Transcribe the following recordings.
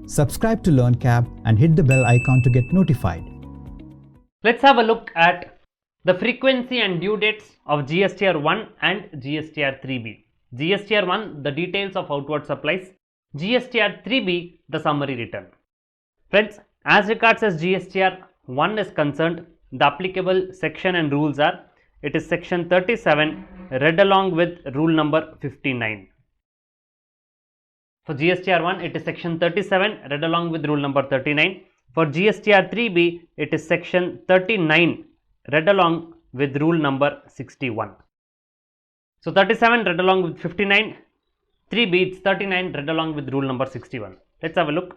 Subscribe to LearnCab and hit the bell icon to get notified. Let's have a look at the frequency and due dates of GSTR 1 and GSTR 3B. GSTR 1, the details of outward supplies. GSTR 3B, the summary return. Friends, as regards as GSTR 1 is concerned, the applicable section and rules are, it is section 37 read along with rule number 59. For GSTR 1, it is section 37 read along with rule number 39. For GSTR 3B, it is section 39 read along with rule number 61. So 37 read along with 59, 3B it's 39 read along with rule number 61. Let's have a look.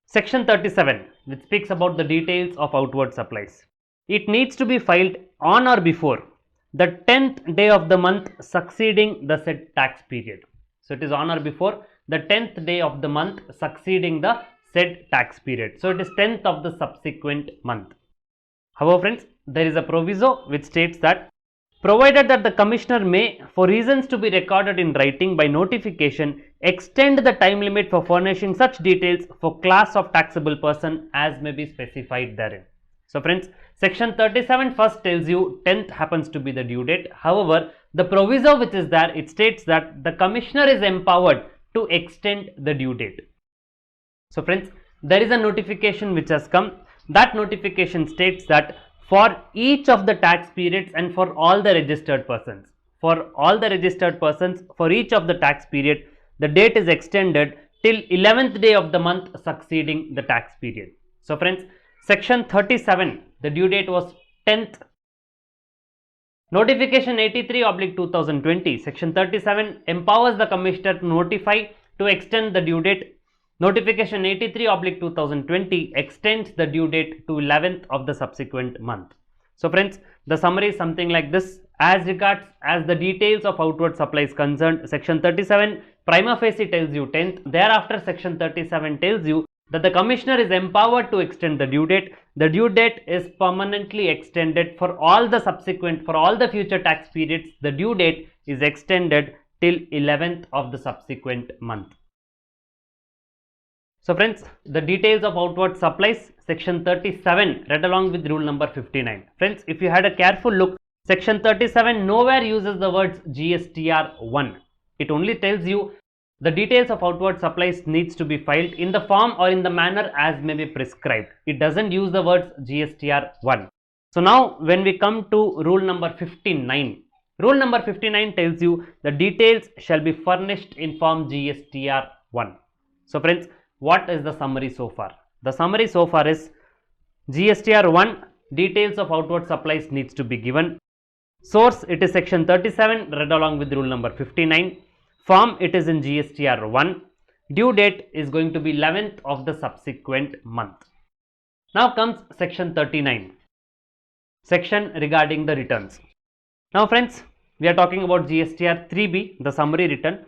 Section 37, which speaks about the details of outward supplies. It needs to be filed on or before the 10th day of the month succeeding the said tax period. So it is on or before the 10th day of the month succeeding the said tax period. So it is 10th of the subsequent month. However, friends, there is a proviso which states that provided that the Commissioner may, for reasons to be recorded in writing by notification, extend the time limit for furnishing such details for class of taxable person as may be specified therein. So friends, section 37 first tells you 10th happens to be the due date. However, the proviso which is there, it states that the Commissioner is empowered to extend the due date. So friends, there is a notification which has come. That notification states that for each of the tax periods and for all the registered persons, for each of the tax period, the date is extended till 11th day of the month succeeding the tax period. So friends, section 37, the due date was 10th. Notification 83/2020, section 37 empowers the Commissioner to notify to extend the due date. Notification 83/2020 extends the due date to 11th of the subsequent month. So friends, the summary is something like this. As regards as the details of outward supplies concerned, section 37 prima facie tells you 10th. Thereafter, section 37 tells you that the Commissioner is empowered to extend the due date. The due date is permanently extended for all the future tax periods. The due date is extended till 11th of the subsequent month. So friends, the details of outward supplies, section 37 read along with rule number 59. Friends, if you had a careful look, section 37 nowhere uses the words GSTR 1. It only tells you the details of outward supplies needs to be filed in the form or in the manner as may be prescribed. It doesn't use the words GSTR 1. So now when we come to rule number 59, rule number 59 tells you the details shall be furnished in form GSTR 1. So friends, what is the summary so far? The summary so far is GSTR 1, details of outward supplies needs to be given. Source, it is section 37 read along with rule number 59. Form, it is in GSTR 1. Due date is going to be 11th of the subsequent month. Now comes section 39, section regarding the returns. Now friends, we are talking about GSTR 3B, the summary return.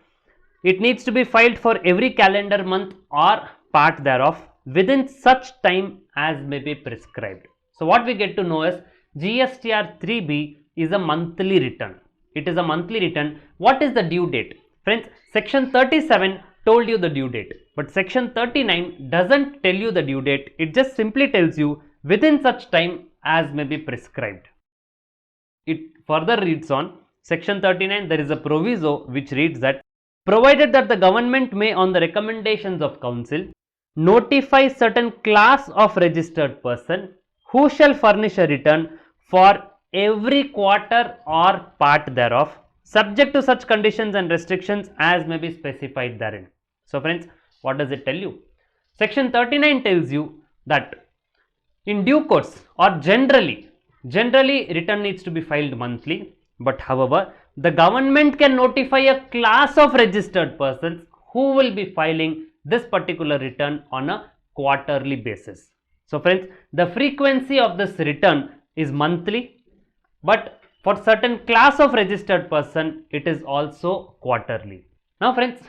It needs to be filed for every calendar month or part thereof within such time as may be prescribed. So what we get to know is GSTR 3B is a monthly return. It is a monthly return. What is the due date? Friends, section 37 told you the due date, but section 39 doesn't tell you the due date. It just simply tells you within such time as may be prescribed. It further reads on, section 39, there is a proviso which reads that provided that the government may, on the recommendations of council, notify certain class of registered person who shall furnish a return for every quarter or part thereof, subject to such conditions and restrictions as may be specified therein. So friends, what does it tell you? Section 39 tells you that in due course or generally return needs to be filed monthly, but however, the government can notify a class of registered persons who will be filing this particular return on a quarterly basis. So friends, the frequency of this return is monthly, but for certain class of registered person, it is also quarterly. Now friends,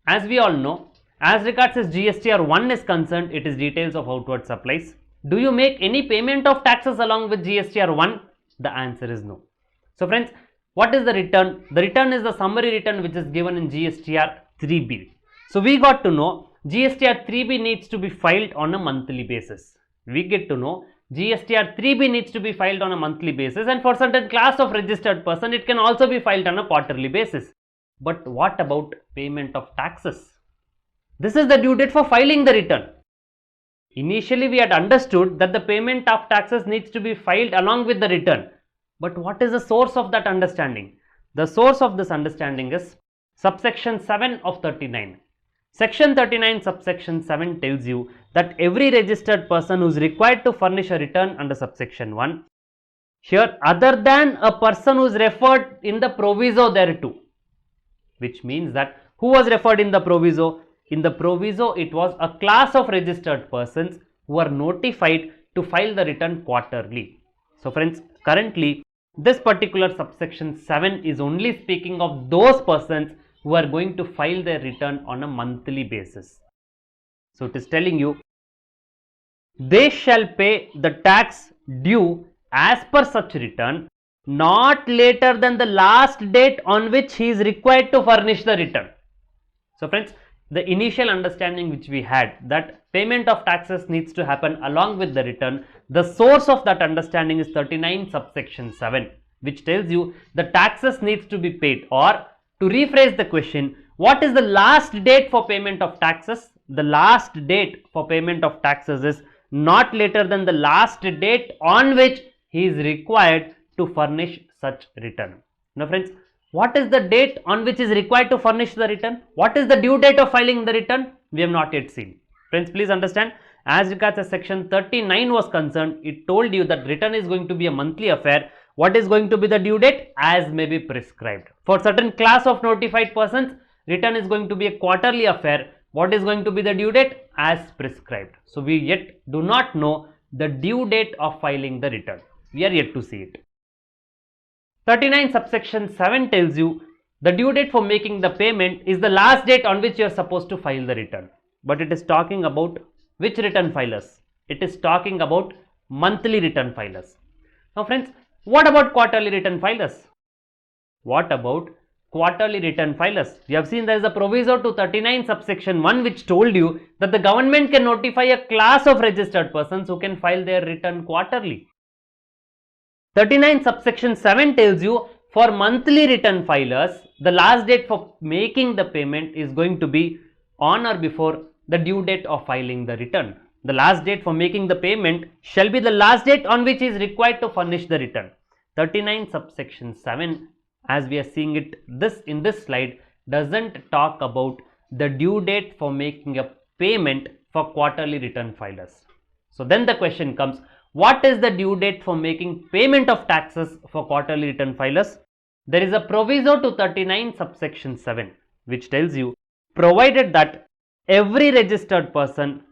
as we all know, as regards as GSTR 1 is concerned, it is details of outward supplies. Do you make any payment of taxes along with GSTR 1? The answer is no. So friends, what is the return? The return is the summary return which is given in GSTR 3B. So we got to know GSTR 3B needs to be filed on a monthly basis. We get to know GSTR 3B needs to be filed on a monthly basis, and for certain class of registered person it can also be filed on a quarterly basis. But what about payment of taxes? This is the due date for filing the return. Initially we had understood that the payment of taxes needs to be filed along with the return. But what is the source of that understanding? The source of this understanding is subsection 7 of 39. Section 39 subsection 7 tells you that every registered person who is required to furnish a return under subsection 1, here other than a person who is referred in the proviso thereto, which means that who was referred in the proviso? In the proviso it was a class of registered persons who are notified to file the return quarterly. So friends, currently this particular subsection 7 is only speaking of those persons who are going to file their return on a monthly basis. So it is telling you they shall pay the tax due as per such return not later than the last date on which he is required to furnish the return. So friends, the initial understanding which we had that payment of taxes needs to happen along with the return, the source of that understanding is 39 subsection 7, which tells you the taxes needs to be paid, or to rephrase the question, what is the last date for payment of taxes? The last date for payment of taxes is not later than the last date on which he is required to furnish such return. Now friends, what is the date on which is required to furnish the return? What is the due date of filing the return? We have not yet seen. Friends, please understand, as regards as section 39 was concerned, it told you that return is going to be a monthly affair. What is going to be the due date? As may be prescribed. For certain class of notified persons, return is going to be a quarterly affair. What is going to be the due date? As prescribed. So we yet do not know the due date of filing the return. We are yet to see it. 39 subsection 7 tells you the due date for making the payment is the last date on which you are supposed to file the return. But it is talking about which return filers? It is talking about monthly return filers. Now friends, what about quarterly return filers? What about quarterly return filers? We have seen there is a proviso to 39 subsection 1 which told you that the government can notify a class of registered persons who can file their return quarterly. 39 subsection 7 tells you for monthly return filers, the last date for making the payment is going to be on or before the due date of filing the return. The last date for making the payment shall be the last date on which is required to furnish the return. 39 subsection 7, as we are seeing it in this slide, doesn't talk about the due date for making a payment for quarterly return filers. So then the question comes, what is the due date for making payment of taxes for quarterly return filers? There is a proviso to 39 subsection 7 which tells you, provided that every registered person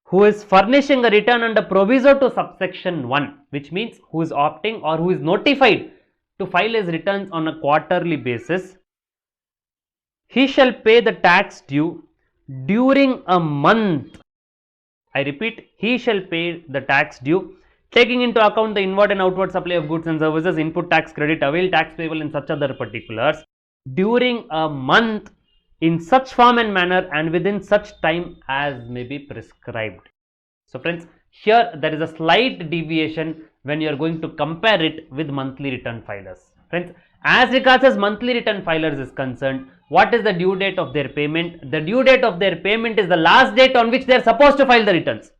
who is furnishing a return under proviso to subsection 1, which means who is opting or who is notified to file his returns on a quarterly basis, he shall pay the tax due during a month. I repeat, he shall pay the tax due taking into account the inward and outward supply of goods and services, input tax credit, avail tax payable and such other particulars during a month in such form and manner and within such time as may be prescribed. So friends, here there is a slight deviation when you are going to compare it with monthly return filers. Friends, as regards as monthly return filers is concerned, what is the due date of their payment? The due date of their payment is the last date on which they are supposed to file the returns.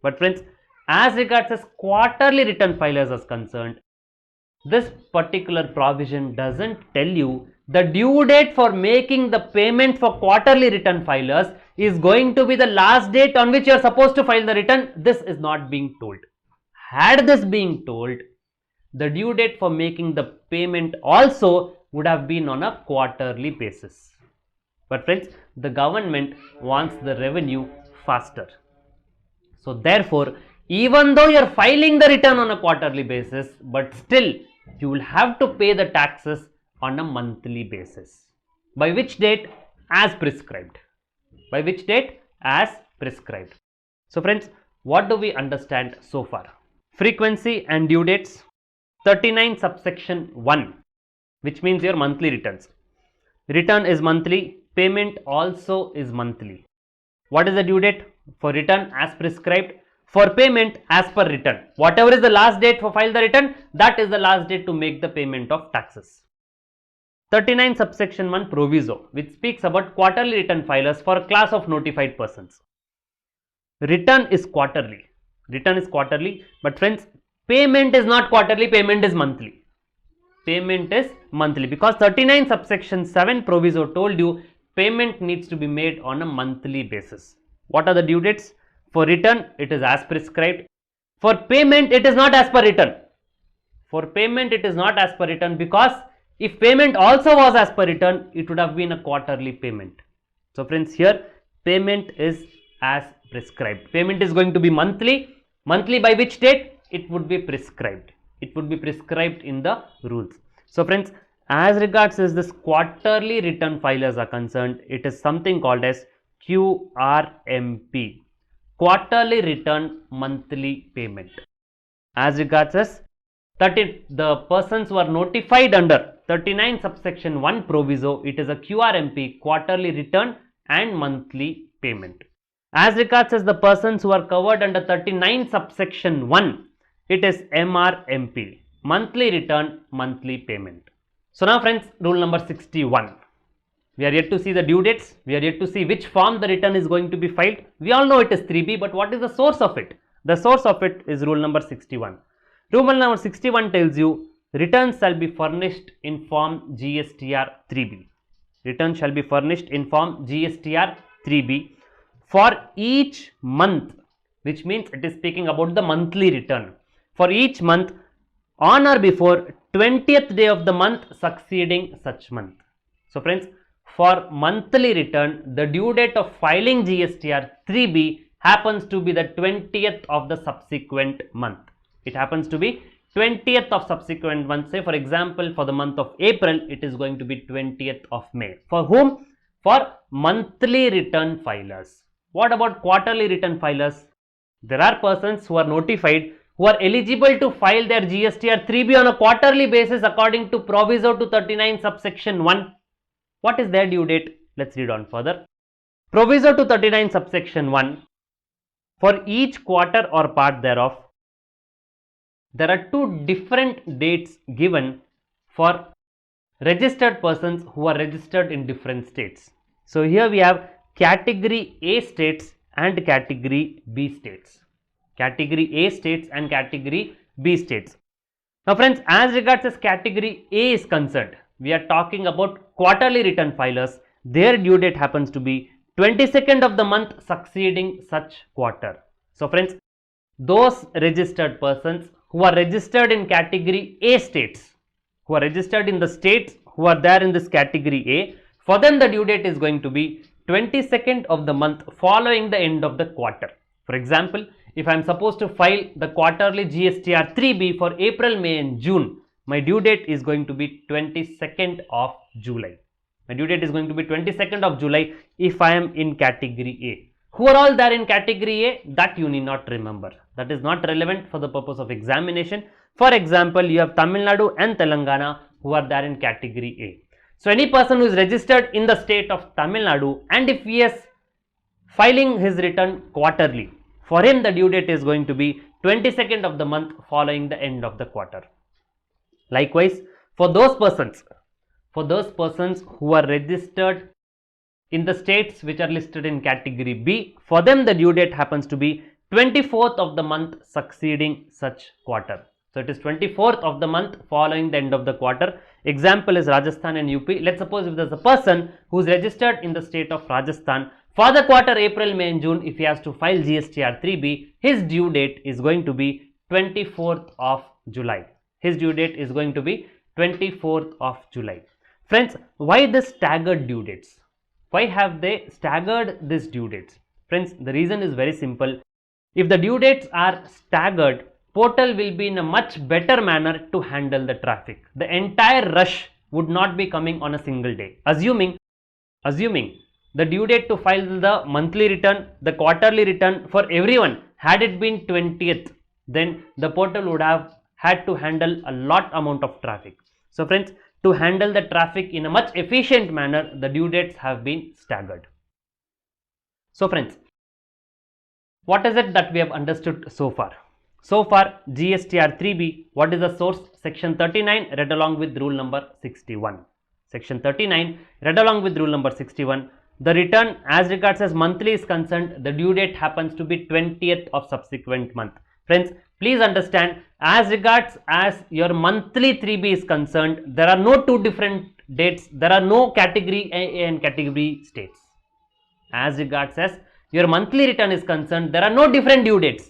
But friends, as regards as quarterly return filers is concerned, this particular provision doesn't tell you the due date for making the payment for quarterly return filers is going to be the last date on which you are supposed to file the return. This is not being told. Had this being told, the due date for making the payment also would have been on a quarterly basis. But friends, the government wants the revenue faster. So therefore, even though you are filing the return on a quarterly basis, but still you will have to pay the taxes on a monthly basis. By which date? As prescribed. By which date? As prescribed. So friends, what do we understand so far? Frequency and due dates. 39 subsection 1, which means your monthly returns. Return is monthly, payment also is monthly. What is the due date? For return as prescribed. For payment as per return. Whatever is the last date for file the return, that is the last date to make the payment of taxes. 39 subsection 1 proviso, which speaks about quarterly return filers for a class of notified persons. Return is quarterly. Return is quarterly, but friends, payment is not quarterly, payment is monthly. Payment is monthly because 39 subsection 7 proviso told you payment needs to be made on a monthly basis. What are the due dates? For return, it is as prescribed. For payment, it is not as per return. For payment, it is not as per return because if payment also was as per return, it would have been a quarterly payment. So friends, here payment is as prescribed. Payment is going to be monthly. Monthly by which date? It would be prescribed. It would be prescribed in the rules. So friends, as regards as this quarterly return filers are concerned, it is something called as QRMP, quarterly return monthly payment. As regards as the persons who are notified under 39 subsection 1 proviso, it is a QRMP, quarterly return and monthly payment. As regards as the persons who are covered under 39 subsection 1, it is MRMP, monthly return, monthly payment. So now friends, rule number 61. We are yet to see the due dates. We are yet to see which form the return is going to be filed. We all know it is 3B, but what is the source of it? The source of it is rule number 61. Rule number 61 tells you returns shall be furnished in form GSTR 3B. Returns shall be furnished in form GSTR 3B for each month, which means it is speaking about the monthly return. For each month on or before 20th day of the month succeeding such month. So friends, for monthly return, the due date of filing GSTR 3B happens to be the 20th of the subsequent month. It happens to be 20th of subsequent month. Say for example, for the month of April, it is going to be 20th of May. For whom? For monthly return filers. What about quarterly return filers? There are persons who are notified who are eligible to file their GSTR 3B on a quarterly basis according to proviso to 39 subsection 1. What is their due date? Let's read on further. Proviso to 39 subsection 1. For each quarter or part thereof, there are two different dates given for registered persons who are registered in different states. So here we have category A states and category B states. Category A states and category B states. Now friends, as regards as category A is concerned, we are talking about quarterly return filers. Their due date happens to be 22nd of the month succeeding such quarter. So friends, those registered persons who are registered in category A states, who are registered in the states who are there in this category A, for them the due date is going to be 22nd of the month following the end of the quarter. For example, if I am supposed to file the quarterly GSTR 3B for April, May and June, my due date is going to be 22nd of July. My due date is going to be 22nd of July if I am in category A. Who are all there in category A? That you need not remember. That is not relevant for the purpose of examination. For example, you have Tamil Nadu and Telangana who are there in category A. So any person who is registered in the state of Tamil Nadu, and if he is filing his return quarterly, for him the due date is going to be 22nd of the month following the end of the quarter. Likewise, for those persons who are registered in the states which are listed in category B, for them the due date happens to be 24th of the month succeeding such quarter. So it is 24th of the month following the end of the quarter. Example is Rajasthan and UP. Let's suppose if there is a person who is registered in the state of Rajasthan, for the quarter April, May and June, if he has to file GSTR 3B, his due date is going to be 24th of July. His due date is going to be 24th of July. Friends, why this staggered due dates? Why have they staggered this due dates? Friends, the reason is very simple. If the due dates are staggered, portal will be in a much better manner to handle the traffic. The entire rush would not be coming on a single day. Assuming the due date to file the monthly return, the quarterly return for everyone, had it been 20th, then the portal would have had to handle a lot amount of traffic. So friends, to handle the traffic in a much efficient manner, the due dates have been staggered. So friends, what is it that we have understood so far? So far, GSTR 3B, what is the source? Section 39 read along with rule number 61. Section 39 read along with rule number 61. The return as regards as monthly is concerned, the due date happens to be 20th of subsequent month. Friends, please understand, as regards as your monthly 3B is concerned, there are no two different dates, there are no category A and category B states. As regards as your monthly return is concerned, there are no different due dates.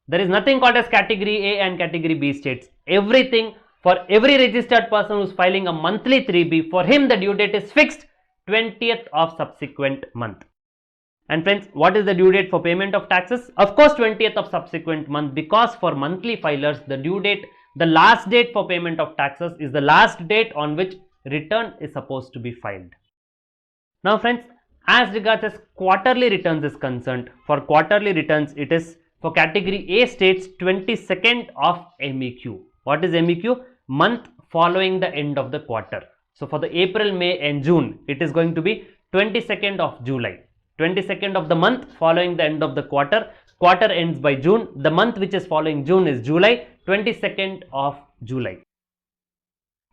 There is nothing called as category A and category B states. Everything, for every registered person who is filing a monthly 3B, for him the due date is fixed 20th of subsequent month. And friends, what is the due date for payment of taxes? Of course 20th of subsequent month, because for monthly filers the due date, the last date for payment of taxes is the last date on which return is supposed to be filed. Now friends, as regards as quarterly returns is concerned, for quarterly returns it is for category A states 22nd of MEQ. What is MEQ? Month following the end of the quarter. So for the April, May and June, it is going to be 22nd of July. 22nd of the month following the end of the quarter. Quarter ends by June. The month which is following June is July. 22nd of July.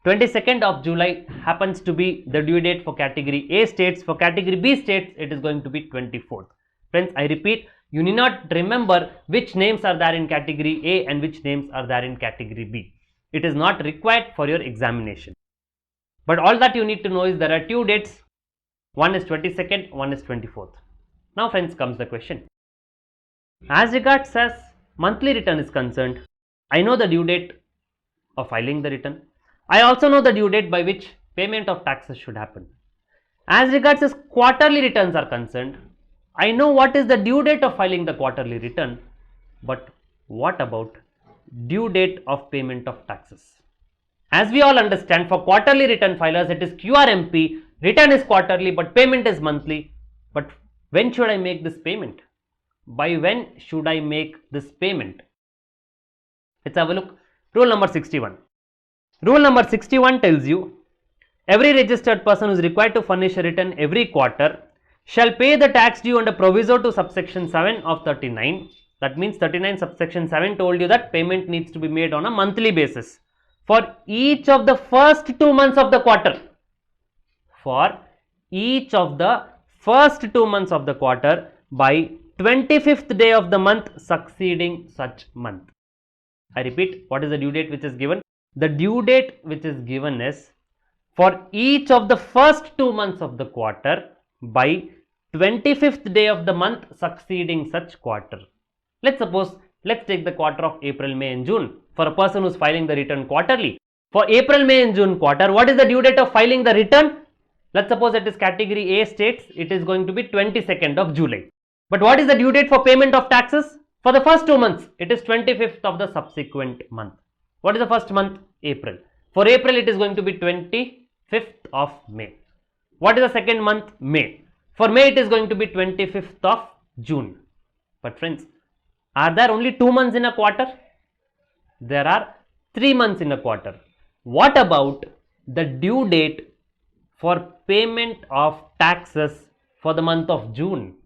22nd of July happens to be the due date for category A states. For category B states, it is going to be 24th. Friends, I repeat, you need not remember which names are there in category A and which names are there in category B. It is not required for your examination. But all that you need to know is there are two dates. One is 22nd, one is 24th. Now friends, comes the question. As regards as monthly return is concerned, I know the due date of filing the return. I also know the due date by which payment of taxes should happen. As regards as quarterly returns are concerned, I know what is the due date of filing the quarterly return, but what about due date of payment of taxes? As we all understand, for quarterly return filers, it is QRMP, return is quarterly but payment is monthly. But when should I make this payment? By when should I make this payment? Let's have a look. Rule number 61. Rule number 61 tells you, every registered person who is required to furnish a return every quarter shall pay the tax due under proviso to subsection 7 of 39. That means 39 subsection 7 told you that payment needs to be made on a monthly basis for each of the first 2 months of the quarter. For each of the first 2 months of the quarter by 25th day of the month succeeding such month. I repeat, what is the due date which is given? The due date which is given is for each of the first 2 months of the quarter by 25th day of the month succeeding such quarter. Let's take the quarter of April, May and June. For a person who is filing the return quarterly, for April, May and June quarter, what is the due date of filing the return? Let's suppose it is category A states, it is going to be 22nd of July. But what is the due date for payment of taxes? For the first 2 months, it is 25th of the subsequent month. What is the first month? April. For April, it is going to be 25th of May. What is the second month? May. For May, it is going to be 25th of June. But friends, are there only 2 months in a quarter? There are 3 months in a quarter. What about the due date for payment of taxes for the month of June?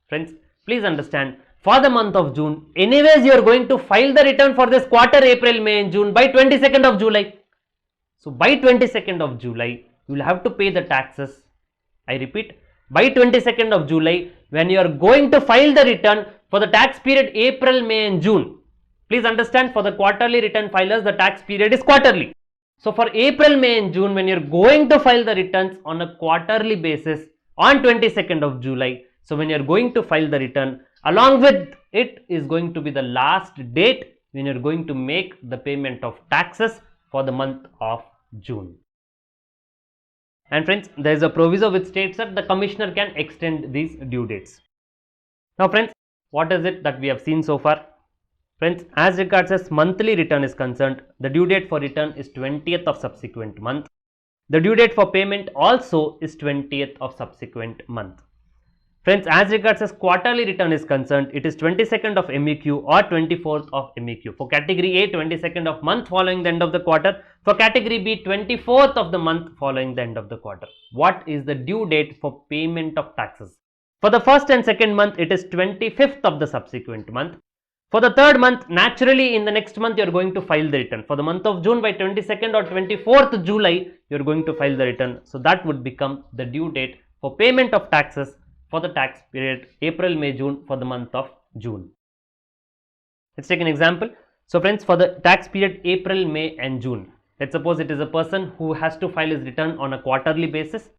Friends, please understand, for the month of June, anyways you are going to file the return for this quarter April, May and June by 22nd of July. So by 22nd of July, you will have to pay the taxes. I repeat, by 22nd of July, when you are going to file the return for the tax period April, May and June. Please understand, for the quarterly return filers, the tax period is quarterly. So for April, May and June, when you are going to file the returns on a quarterly basis on 22nd of July, so when you are going to file the return, along with it is going to be the last date when you are going to make the payment of taxes for the month of June. And friends, there is a proviso which states that the commissioner can extend these due dates. Now friends, what is it that we have seen so far? Friends, as regards as monthly return is concerned, the due date for return is 20th of subsequent month. The due date for payment also is 20th of subsequent month. Friends, as regards as quarterly return is concerned, it is 22nd of MEQ or 24th of MEQ. For category A, 22nd of month following the end of the quarter. For category B, 24th of the month following the end of the quarter. What is the due date for payment of taxes? For the first and second month, it is 25th of the subsequent month. For the third month, naturally in the next month you are going to file the return. For the month of June, by 22nd or 24th July, you are going to file the return. So that would become the due date for payment of taxes for the tax period April, May, June for the month of June. Let's take an example. So friends, for the tax period April, May and June, let's suppose it is a person who has to file his return on a quarterly basis.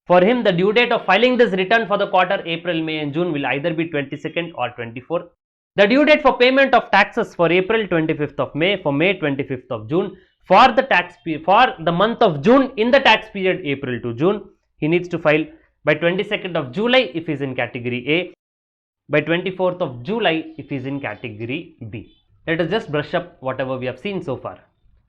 For him, the due date of filing this return for the quarter April, May and June will either be 22nd or 24th. The due date for payment of taxes for April, 25th of May, for May, 25th of June, for the month of June in the tax period April to June, he needs to file by 22nd of July if he is in category A, by 24th of July if he is in category B. Let us just brush up whatever we have seen so far.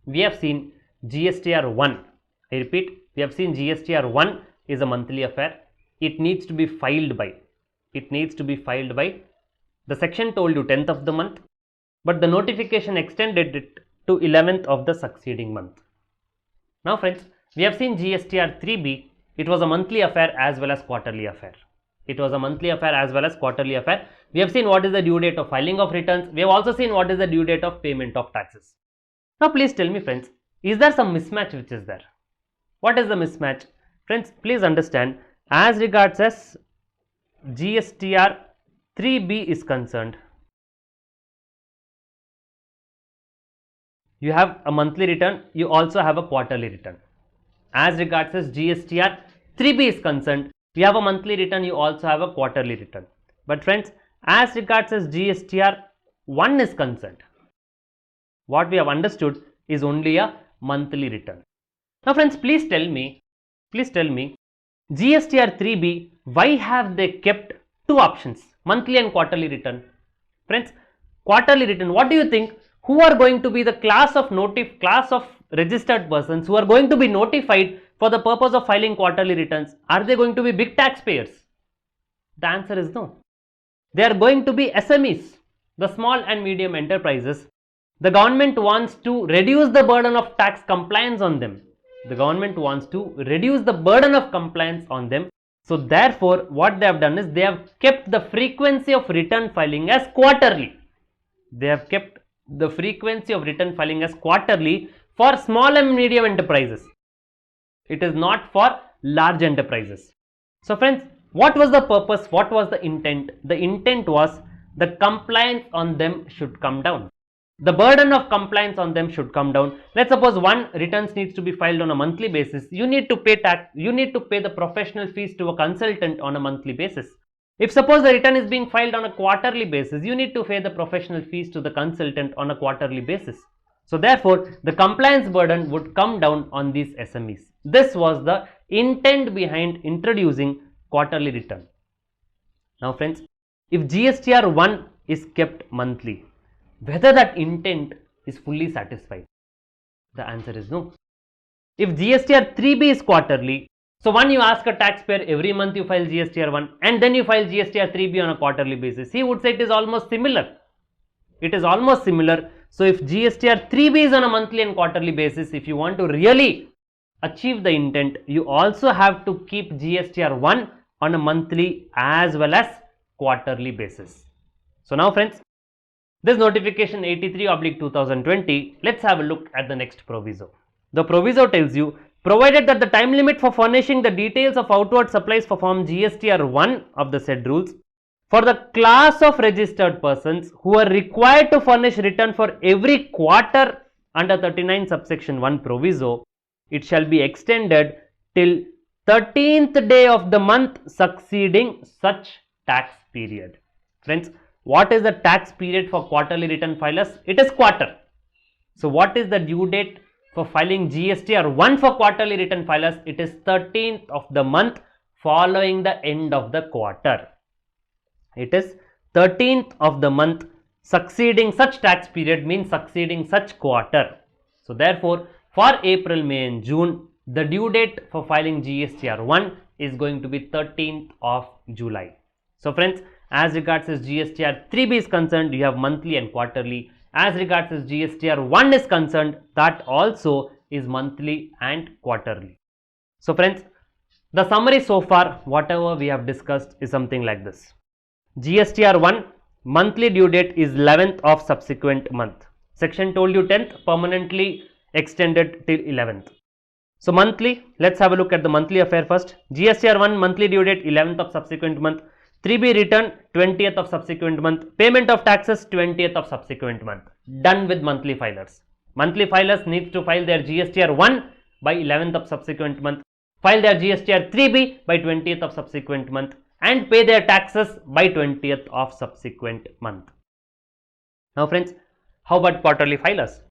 We have seen GSTR 1. I repeat, we have seen GSTR 1 is a monthly affair. It needs to be filed by. The section told you 10th of the month, but the notification extended it to 11th of the succeeding month. Now friends, we have seen GSTR 3B. It was a monthly affair as well as quarterly affair. We have seen what is the due date of filing of returns. We have also seen what is the due date of payment of taxes. Now please tell me friends, is there some mismatch which is there? What is the mismatch? Friends, please understand, as regards as GSTR 3B is concerned, you have a monthly return, you also have a quarterly return. As regards as GSTR 3B is concerned, you have a monthly return, you also have a quarterly return. But friends, as regards as GSTR 1 is concerned, what we have understood is only a monthly return. Now friends, please tell me, GSTR 3B, why have they kept two options, monthly and quarterly return? Friends, quarterly return, what do you think? Who are going to be the class of registered persons who are going to be notified for the purpose of filing quarterly returns? Are they going to be big taxpayers? The answer is no. They are going to be SMEs, the small and medium enterprises. The government wants to reduce the burden of tax compliance on them. So therefore, what they have done is they have kept the frequency of return filing as quarterly. For small and medium enterprises. It is not for large enterprises. So friends, what was the purpose? What was the intent? The intent was the compliance on them should come down. The burden of compliance on them should come down. Let's suppose one returns needs to be filed on a monthly basis. You need to pay the professional fees to a consultant on a monthly basis. If suppose the return is being filed on a quarterly basis, you need to pay the professional fees to the consultant on a quarterly basis. So therefore, the compliance burden would come down on these SMEs. This was the intent behind introducing quarterly return. Now friends, if GSTR 1 is kept monthly, whether that intent is fully satisfied? The answer is no. If GSTR 3B is quarterly, so one, you ask a taxpayer every month you file GSTR 1 and then you file GSTR 3B on a quarterly basis, he would say it is almost similar. So if GSTR 3B is on a monthly and quarterly basis, if you want to really achieve the intent, you also have to keep GSTR 1 on a monthly as well as quarterly basis. So now friends, this notification 83/2020, let's have a look at the next proviso. The proviso tells you, provided that the time limit for furnishing the details of outward supplies for form GSTR 1 of the said rules for the class of registered persons who are required to furnish return for every quarter under 39 subsection 1 proviso, it shall be extended till 13th day of the month succeeding such tax period. Friends, what is the tax period for quarterly return filers? It is quarter. So what is the due date for filing GSTR 1 for quarterly return filers? It is 13th of the month following the end of the quarter. It is 13th of the month succeeding such tax period, means succeeding such quarter. So therefore, for April, May and June, the due date for filing GSTR 1 is going to be 13th of July. So friends, as regards as GSTR 3B is concerned, you have monthly and quarterly. As regards as GSTR 1 is concerned, that also is monthly and quarterly. So friends, The summary so far, whatever we have discussed, is something like this. GSTR 1, monthly due date is 11th of subsequent month. Section told you 10th, permanently extended till 11th. So monthly, let's have a look at the monthly affair first. GSTR 1, monthly due date 11th of subsequent month. 3B return 20th of subsequent month. Payment of taxes 20th of subsequent month. Done with monthly filers. Monthly filers needs to file their GSTR 1 by 11th of subsequent month. File their GSTR 3B by 20th of subsequent month and pay their taxes by 20th of subsequent month. Now friends, how about quarterly filers?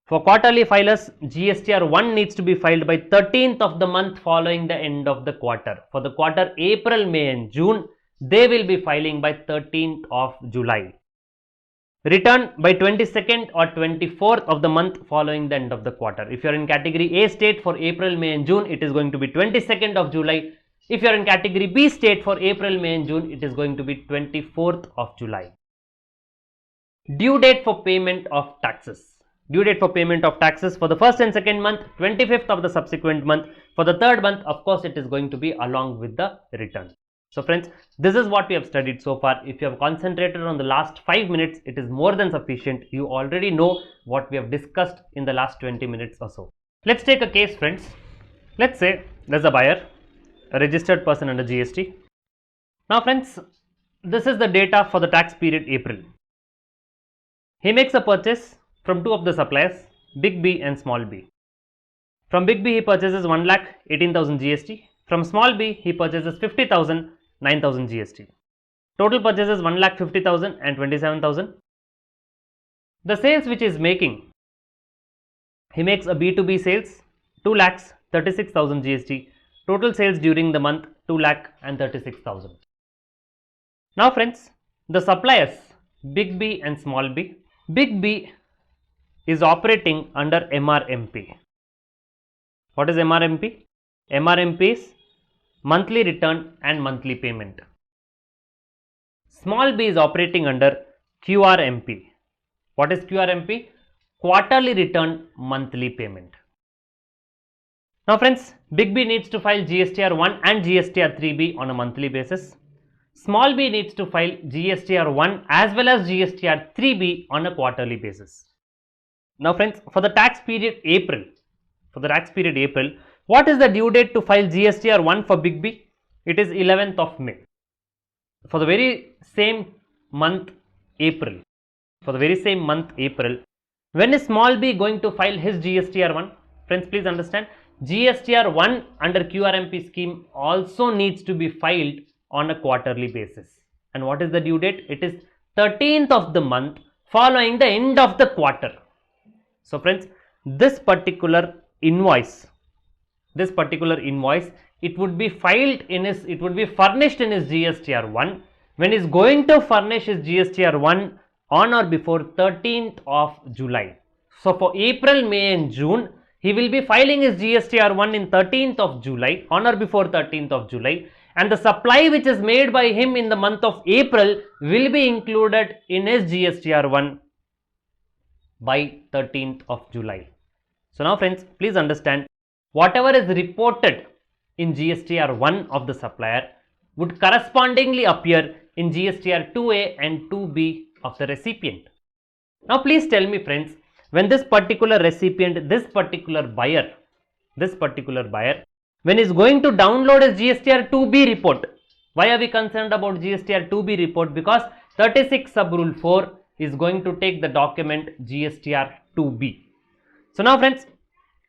For quarterly filers, GSTR 1 needs to be filed by 13th of the month following the end of the quarter. For the quarter April, May and June, they will be filing by 13th of July. Return by 22nd or 24th of the month following the end of the quarter. If you are in category A state for April, May and June, it is going to be 22nd of July. If you are in category B state for April, May and June, it is going to be 24th of July. Due date for payment of taxes. Due date for payment of taxes for the first and second month, 25th of the subsequent month. For the third month, of course, it is going to be along with the return. So friends, this is what we have studied so far. If you have concentrated on the last 5 minutes, it is more than sufficient. You already know what we have discussed in the last 20 minutes or so. Let's take a case, friends. Let's say there's a buyer, a registered person under GST. Now friends, this is the data for the tax period April. He makes a purchase from two of the suppliers, Big B and Small b. From Big B he purchases 1,18,000 GST. From Small b he purchases 50,000, 9,000 GST. Total purchases 1,50,000 and 27,000. The sales which he is making, he makes a B2B sales 2,36,000 GST. Total sales during the month 2,36,000. Now friends, the suppliers Big B and Small b. Big B is operating under MRMP. What is MRMP? MRMP is monthly return and monthly payment. Small b is operating under QRMP. What is QRMP? Quarterly return, monthly payment. Now friends, Big B needs to file GSTR 1 and GSTR 3B on a monthly basis. Small b needs to file GSTR 1 as well as GSTR 3B on a quarterly basis. Now friends, for the tax period April, what is the due date to file GSTR 1 for Big B? It is 11th of May. For the very same month April, when is Small b going to file his GSTR 1? Friends, please understand, GSTR 1 under QRMP scheme also needs to be filed on a quarterly basis. And what is the due date? It is 13th of the month following the end of the quarter. So friends, this particular invoice, it would be furnished in his GSTR 1 when he is going to furnish his GSTR 1 on or before 13th of July. So for April, May and June, he will be filing his GSTR 1 in 13th of July, on or before 13th of July, and the supply which is made by him in the month of April will be included in his GSTR 1 by 13th of July. So now friends, please understand, whatever is reported in GSTR 1 of the supplier would correspondingly appear in GSTR 2A and 2B of the recipient. Now please tell me friends, when this particular recipient, this particular buyer, when he is going to download his GSTR 2B report, why are we concerned about GSTR 2B report? Because 36 sub rule 4 is going to take the document GSTR 2B. So now friends,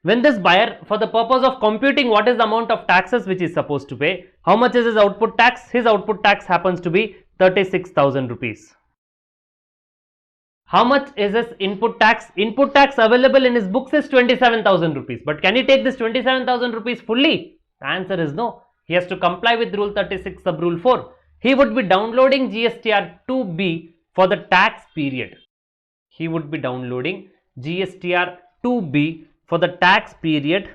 when this buyer, for the purpose of computing what is the amount of taxes which he is supposed to pay, how much is his output tax? His output tax happens to be 36,000 rupees. How much is his input tax? Input tax available in his books is 27,000 rupees. But can he take this 27,000 rupees fully? The answer is no. He has to comply with rule 36 sub rule 4. He would be downloading GSTR 2B for the tax period. He would be downloading GSTR 2B for the tax period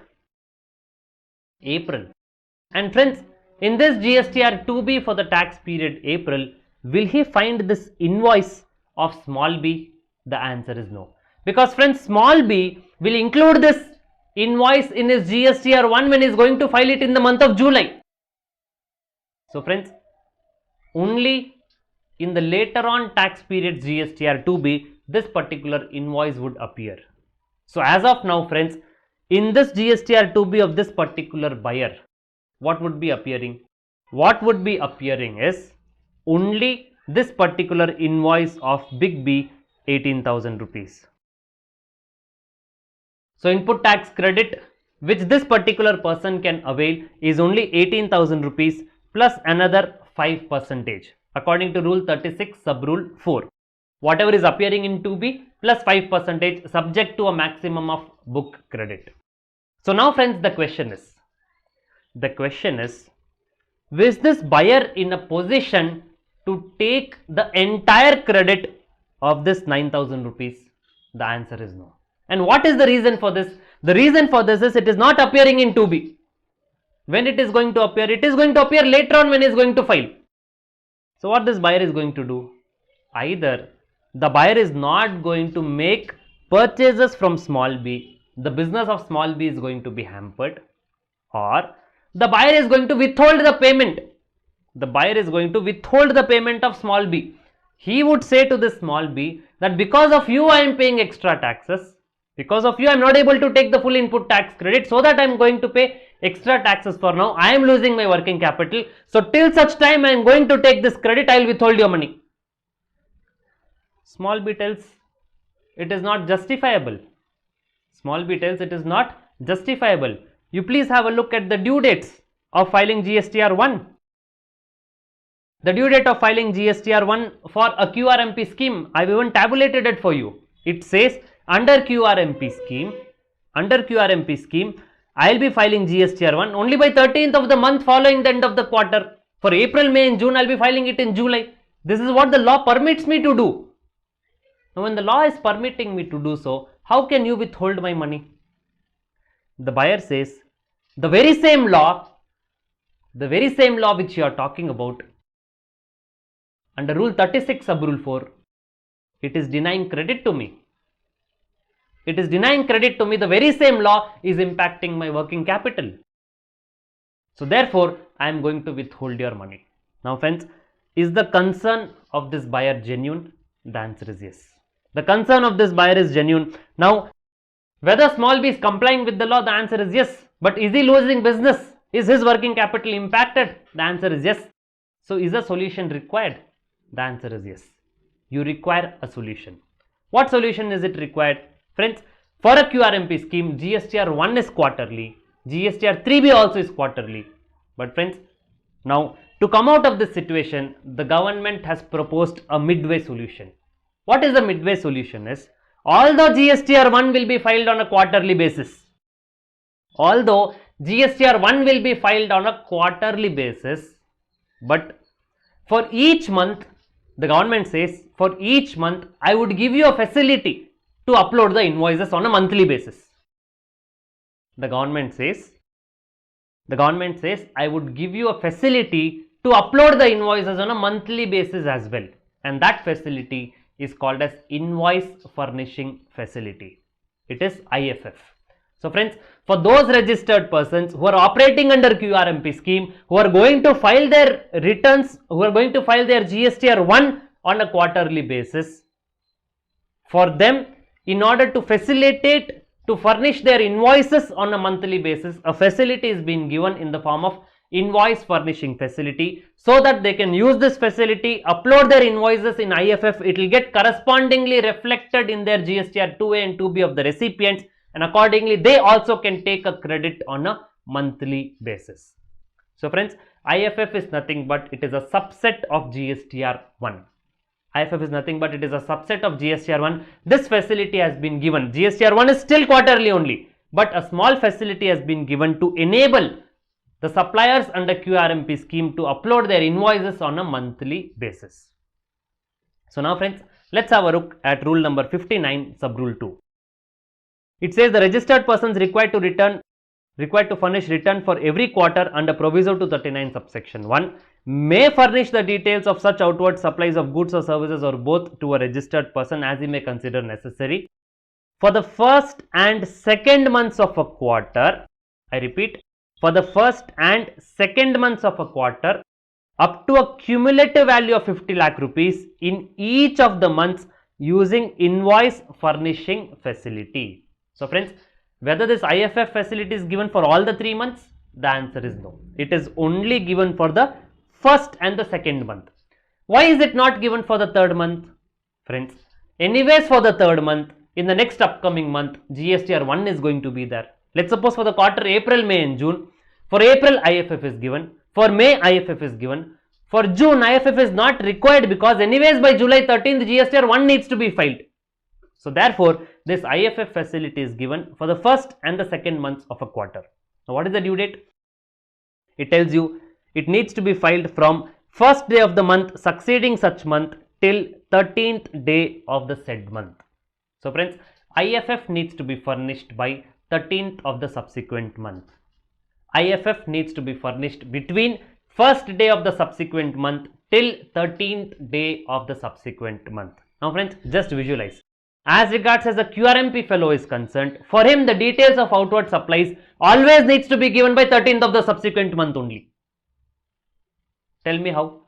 April. And friends, in this GSTR 2B for the tax period April, will he find this invoice of Small b? The answer is no. Because friends, Small b will include this invoice in his GSTR 1 when he is going to file it in the month of July. So friends, only in the later on tax period GSTR 2B, this particular invoice would appear. So as of now friends, in this GSTR 2B of this particular buyer, what would be appearing? What would be appearing is only this particular invoice of Big B, 18,000 rupees. So input tax credit which this particular person can avail is only 18,000 rupees plus another 5% according to rule 36 sub rule 4. Whatever is appearing in 2B plus 5% subject to a maximum of book credit. So now friends, the question is this buyer in a position to take the entire credit of this 9,000 rupees? The answer is no. And what is the reason for this? The reason for this is it is not appearing in 2B. When it is going to appear? It is going to appear later on when he is going to file. So what this buyer is going to do? Either the buyer is not going to make purchases from small b, the business of small b is going to be hampered, or the buyer is going to withhold the payment. The buyer is going to withhold the payment of small b. He would say to this small b that because of you I am paying extra taxes. Because of you I am not able to take the full input tax credit, so that I am going to pay extra taxes for now. I am losing my working capital. So till such time I am going to take this credit, I will withhold your money. Small b tells it is not justifiable. Small b tells it is not justifiable. You please have a look at the due dates of filing GSTR 1. The due date of filing GSTR 1 for a QRMP scheme, I have even tabulated it for you. It says under QRMP scheme, I will be filing GSTR 1 only by 13th of the month following the end of the quarter. For April, May and June, I will be filing it in July. This is what the law permits me to do. Now, when the law is permitting me to do so, how can you withhold my money? The buyer says, the very same law which you are talking about, under rule 36 sub rule 4, it is denying credit to me. It is denying credit to me. The very same law is impacting my working capital. So therefore, I am going to withhold your money. Now friends, is the concern of this buyer genuine? The answer is yes. The concern of this buyer is genuine. Now, whether small b is complying with the law, the answer is yes. But is he losing business? Is his working capital impacted? The answer is yes. So is a solution required? The answer is yes. You require a solution. What solution is it required? Friends, for a QRMP scheme, GSTR 1 is quarterly, GSTR 3B also is quarterly. But friends, now to come out of this situation, the government has proposed a midway solution. What is the midway solution is, although GSTR 1 will be filed on a quarterly basis, but for each month, the government says, for each month, I would give you a facility to upload the invoices on a monthly basis. The government says, I would give you a facility to upload the invoices on a monthly basis as well. And that facility is called as Invoice Furnishing Facility. It is IFF. So friends, for those registered persons who are operating under QRMP scheme, who are going to file their returns, who are going to file their GSTR 1 on a quarterly basis, for them, in order to facilitate to furnish their invoices on a monthly basis, a facility is being given in the form of Invoice Furnishing Facility, so that they can use this facility, upload their invoices in IFF. It will get correspondingly reflected in their GSTR 2A and 2B of the recipients, and accordingly they also can take a credit on a monthly basis. So friends, IFF is nothing but it is a subset of GSTR 1. IFF is nothing but it is a subset of GSTR 1. This facility has been given. GSTR 1 is still quarterly only, but a small facility has been given to enable the suppliers under QRMP scheme to upload their invoices on a monthly basis. So now friends, let's have a look at rule number 59 sub rule 2. It says the registered persons required to furnish return for every quarter under proviso to 39 subsection 1 may furnish the details of such outward supplies of goods or services or both to a registered person as he may consider necessary for the first and second months of a quarter. I repeat, for the first and second months of a quarter up to a cumulative value of 50 lakh rupees in each of the months using invoice furnishing facility. So friends, whether this IFF facility is given for all the 3 months, the answer is no. It is only given for the first and the second month. Why is it not given for the third month? Friends, anyways for the third month, in the next upcoming month, GSTR 1 is going to be there. Let's suppose for the quarter April, May and June, for April IFF is given, for May IFF is given, for June IFF is not required because anyways by July 13th GSTR 1 needs to be filed. So therefore, this IFF facility is given for the first and the second months of a quarter. Now what is the due date? It tells you it needs to be filed from first day of the month succeeding such month till 13th day of the said month. So friends, IFF needs to be furnished by 13th of the subsequent month. IFF needs to be furnished between first day of the subsequent month till 13th day of the subsequent month. Now friends, just visualize. As regards as a QRMP fellow is concerned, for him the details of outward supplies always needs to be given by 13th of the subsequent month only. Tell me how?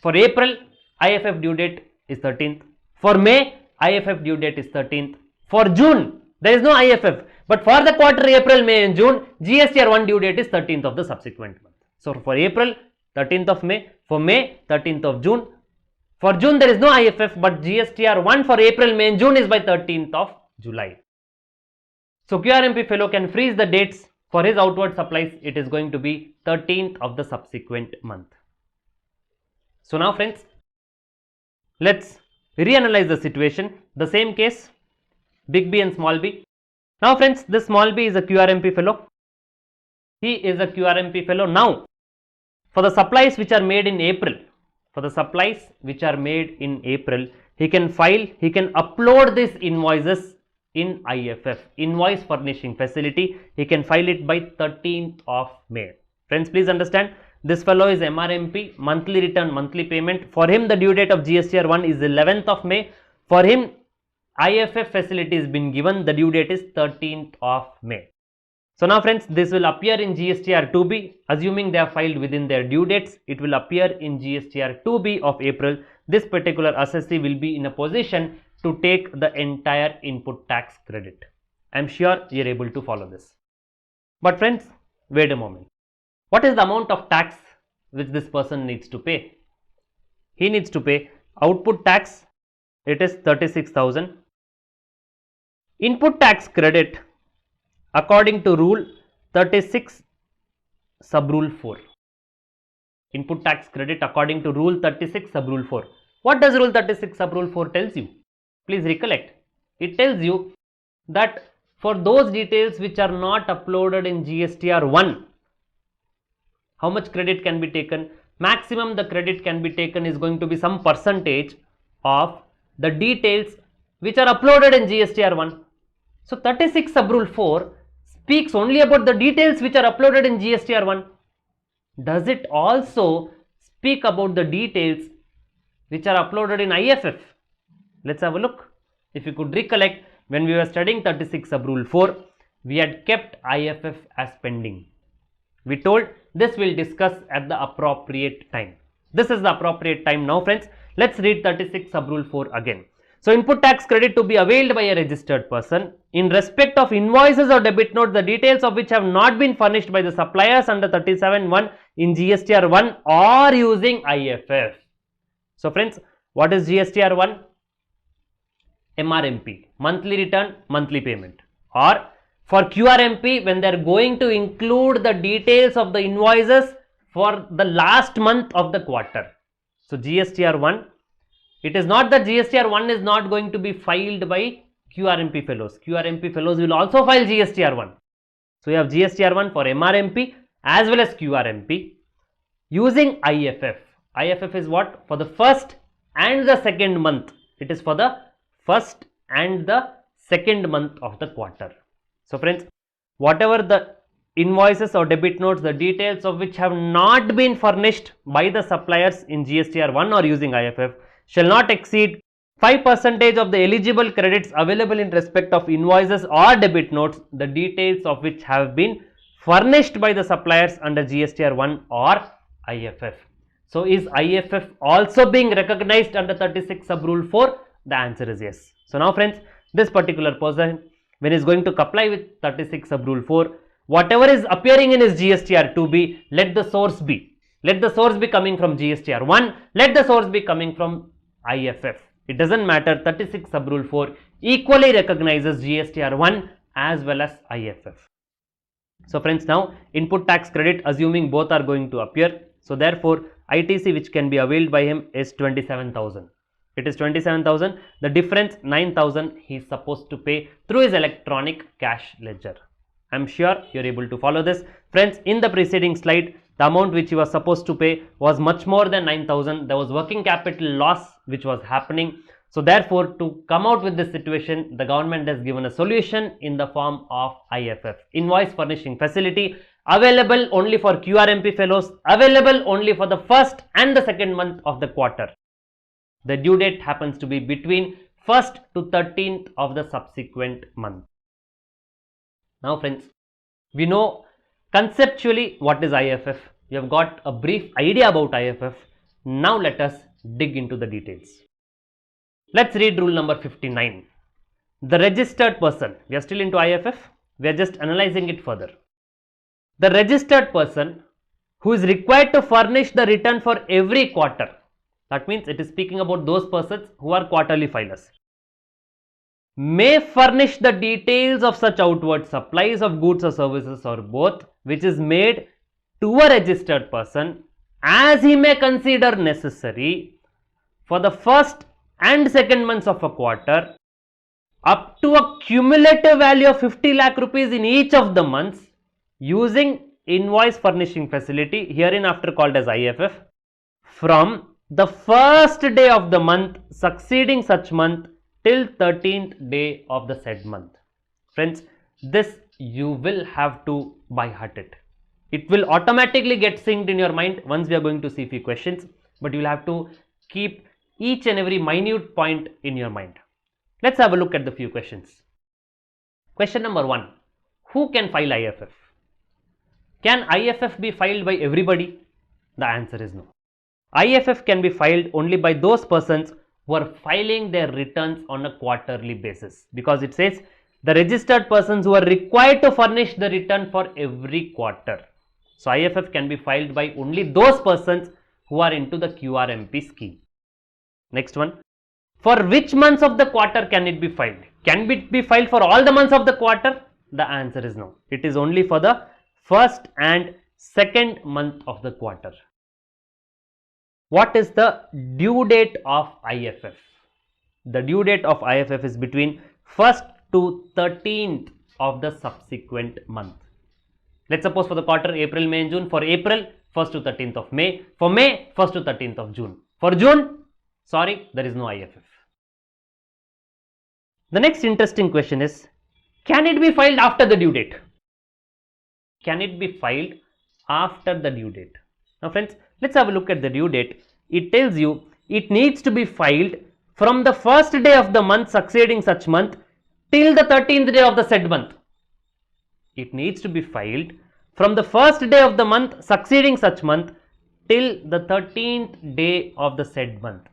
For April, IFF due date is 13th. For May, IFF due date is 13th. For June, there is no IFF. But for the quarter April, May and June, GSTR 1 due date is 13th of the subsequent month. So for April, 13th of May. For May, 13th of June. For June, there is no IFF, but GSTR 1 for April, May and June is by 13th of July. So QRMP fellow can freeze the dates for his outward supplies. It is going to be 13th of the subsequent month. So now friends, let's reanalyze the situation. The same case, big B and small b. Now friends, this small b is a QRMP fellow. He is a QRMP fellow. Now, for the supplies which are made in April, he can file, he can upload these invoices in IFF, invoice furnishing facility. He can file it by 13th of May. Friends, please understand, this fellow is MRMP, monthly return, monthly payment. For him, the due date of GSTR 1 is 11th of May. For him, IFF facility has been given, the due date is 13th of May. So now friends, this will appear in GSTR 2B, assuming they are filed within their due dates, it will appear in GSTR 2B of April. This particular assessee will be in a position to take the entire input tax credit. I am sure you are able to follow this. But friends, wait a moment. What is the amount of tax which this person needs to pay? He needs to pay output tax, it is 36,000. Input tax credit according to rule 36 sub rule 4. Input tax credit according to rule 36 sub rule 4. What does rule 36 sub rule 4 tells you? Please recollect. It tells you that for those details which are not uploaded in GSTR 1, how much credit can be taken? Maximum the credit can be taken is going to be some percentage of the details which are uploaded in GSTR 1. So 36 sub rule 4 speaks only about the details which are uploaded in GSTR 1. Does it also speak about the details which are uploaded in IFF? Let's have a look. If you could recollect, when we were studying 36 sub rule 4, we had kept IFF as pending. We told this will discuss at the appropriate time. This is the appropriate time now friends. Let's read 36 sub rule 4 again. So input tax credit to be availed by a registered person in respect of invoices or debit notes, the details of which have not been furnished by the suppliers under 37(1) in GSTR 1 or using IFF. So friends, what is GSTR 1? MRMP, monthly return, monthly payment. Or for QRMP, when they are going to include the details of the invoices for the last month of the quarter. So GSTR 1, it is not that GSTR 1 is not going to be filed by QRMP fellows. QRMP fellows will also file GSTR 1. So you have GSTR 1 for MRMP as well as QRMP using IFF. IFF is what? For the first and the second month. It is for the first and the second month of the quarter. So friends, whatever the invoices or debit notes, the details of which have not been furnished by the suppliers in GSTR 1 or using IFF shall not exceed 5% of the eligible credits available in respect of invoices or debit notes, the details of which have been furnished by the suppliers under GSTR 1 or IFF. So is IFF also being recognized under 36 sub rule 4? The answer is yes. So now friends, this particular person, when he is going to comply with 36 sub rule 4, whatever is appearing in his GSTR 2B, let the source be. Let the source be coming from GSTR 1, let the source be coming from IFF. It doesn't matter, 36 sub rule 4 equally recognizes GSTR 1 as well as IFF. So friends, now input tax credit, assuming both are going to appear, so therefore ITC which can be availed by him is 27,000. It is 27,000. The difference 9,000 he is supposed to pay through his electronic cash ledger. I am sure you are able to follow this. Friends, in the preceding slide, the amount which he was supposed to pay was much more than 9,000. There was working capital loss which was happening. So therefore, to come out with this situation, the government has given a solution in the form of IFF, Invoice Furnishing Facility, available only for QRMP fellows, available only for the first and the second month of the quarter. The due date happens to be between 1st to 13th of the subsequent month. Now friends, we know conceptually what is IFF. You have got a brief idea about IFF. Now let us dig into the details. Let's read rule number 59. The registered person, we are still into IFF, we are just analyzing it further. The registered person who is required to furnish the return for every quarter, that means it is speaking about those persons who are quarterly filers, may furnish the details of such outward supplies of goods or services or both, which is made to a registered person as he may consider necessary for the first and second months of a quarter, up to a cumulative value of 50 lakh rupees in each of the months, using invoice furnishing facility, hereinafter called as IFF, from the first day of the month succeeding such month till 13th day of the said month. Friends, this you will have to by heart it. It will automatically get synced in your mind once we are going to see few questions, but you will have to keep each and every minute point in your mind. Let's have a look at the few questions. Question number 1. Who can file IFF? Can IFF be filed by everybody? The answer is no. IFF can be filed only by those persons who are filing their returns on a quarterly basis, because it says the registered persons who are required to furnish the return for every quarter. So IFF can be filed by only those persons who are into the QRMP scheme. Next one. For which months of the quarter can it be filed? Can it be filed for all the months of the quarter? The answer is no. It is only for the first and second month of the quarter. What is the due date of IFF? The due date of IFF is between 1st to 13th of the subsequent month. Let's suppose for the quarter April, May and June. For April, 1st to 13th of May. For May, 1st to 13th of June. For June, sorry, there is no IFF. The next interesting question is, can it be filed after the due date? Can it be filed after the due date? Now friends, let's have a look at the due date. It tells you it needs to be filed from the first day of the month succeeding such month till the 13th day of the said month. It needs to be filed from the first day of the month succeeding such month till the 13th day of the said month.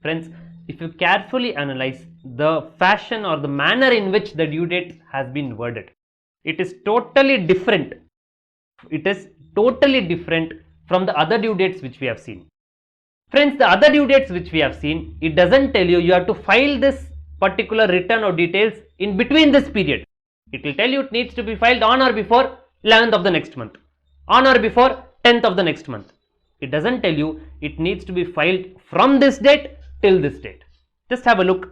Friends, if you carefully analyze the fashion or the manner in which the due date has been worded, it is totally different. It is totally different from the other due dates which we have seen. Friends, the other due dates which we have seen, it doesn't tell you have to file this particular return or details in between this period. It will tell you it needs to be filed on or before 11th of the next month, on or before 10th of the next month. It doesn't tell you it needs to be filed from this date till this date. Just have a look.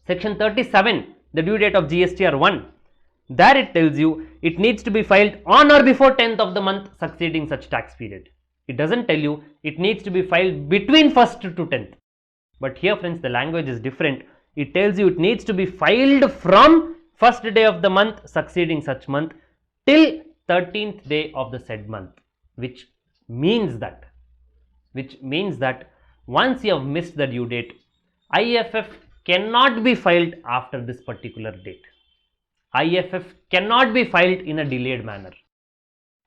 Section 37, the due date of GSTR 1. There it tells you it needs to be filed on or before 10th of the month succeeding such tax period. It doesn't tell you it needs to be filed between 1st to 10th. But here friends, the language is different. It tells you it needs to be filed from first day of the month succeeding such month till 13th day of the said month, which means that once you have missed the due date, IFF cannot be filed after this particular date. IFF cannot be filed in a delayed manner.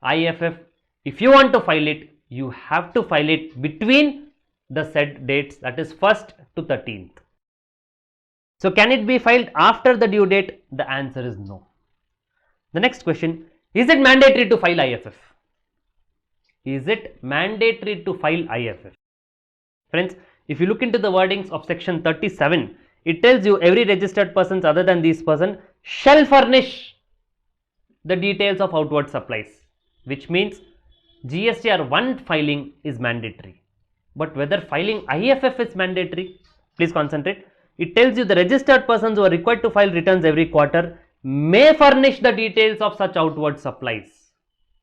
IFF, if you want to file it, you have to file it between the said dates, that is 1st to 13th. So can it be filed after the due date? The answer is no. The next question, is it mandatory to file IFF? Is it mandatory to file IFF? Friends, if you look into the wordings of section 37, it tells you every registered persons other than these persons shall furnish the details of outward supplies, which means GSTR 1 filing is mandatory. But whether filing IFF is mandatory, please concentrate. It tells you the registered persons who are required to file returns every quarter may furnish the details of such outward supplies.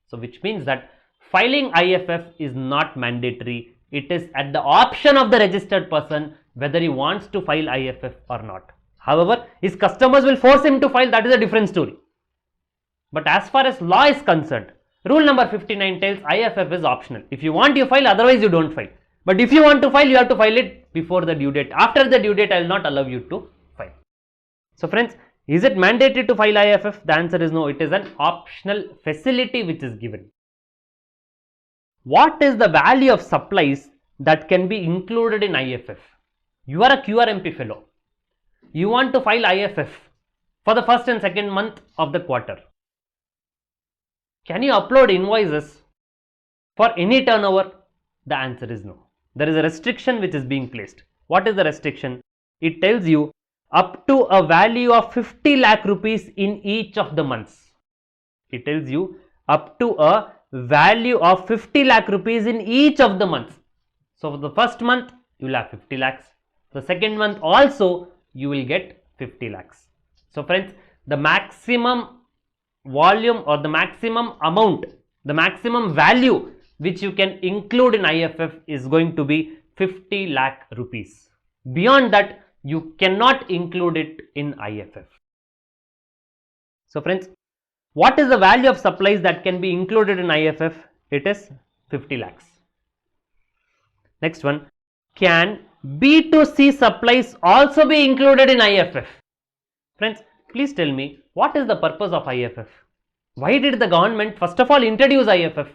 So which means that filing IFF is not mandatory. It is at the option of the registered person whether he wants to file IFF or not. However, his customers will force him to file, that is a different story. But as far as law is concerned, rule number 59 tells IFF is optional. If you want, you file, otherwise you don't file. But if you want to file, you have to file it before the due date. After the due date, I will not allow you to file. So friends, is it mandatory to file IFF? The answer is no. It is an optional facility which is given. What is the value of supplies that can be included in IFF? You are a QRMP fellow. You want to file IFF for the first and second month of the quarter. Can you upload invoices for any turnover? The answer is no. There is a restriction which is being placed. What is the restriction? It tells you up to a value of 50 lakh rupees in each of the months. It tells you up to a value of 50 lakh rupees in each of the months. So for the first month, you will have 50 lakhs. The second month also, you will get 50 lakhs. So friends, the maximum volume or the maximum amount, the maximum value which you can include in IFF is going to be 50 lakh rupees. Beyond that, you cannot include it in IFF. So friends, what is the value of supplies that can be included in IFF? It is 50 lakhs. Next one, can B2C supplies also be included in IFF? Friends, please tell me, what is the purpose of IFF? Why did the government first of all introduce IFF?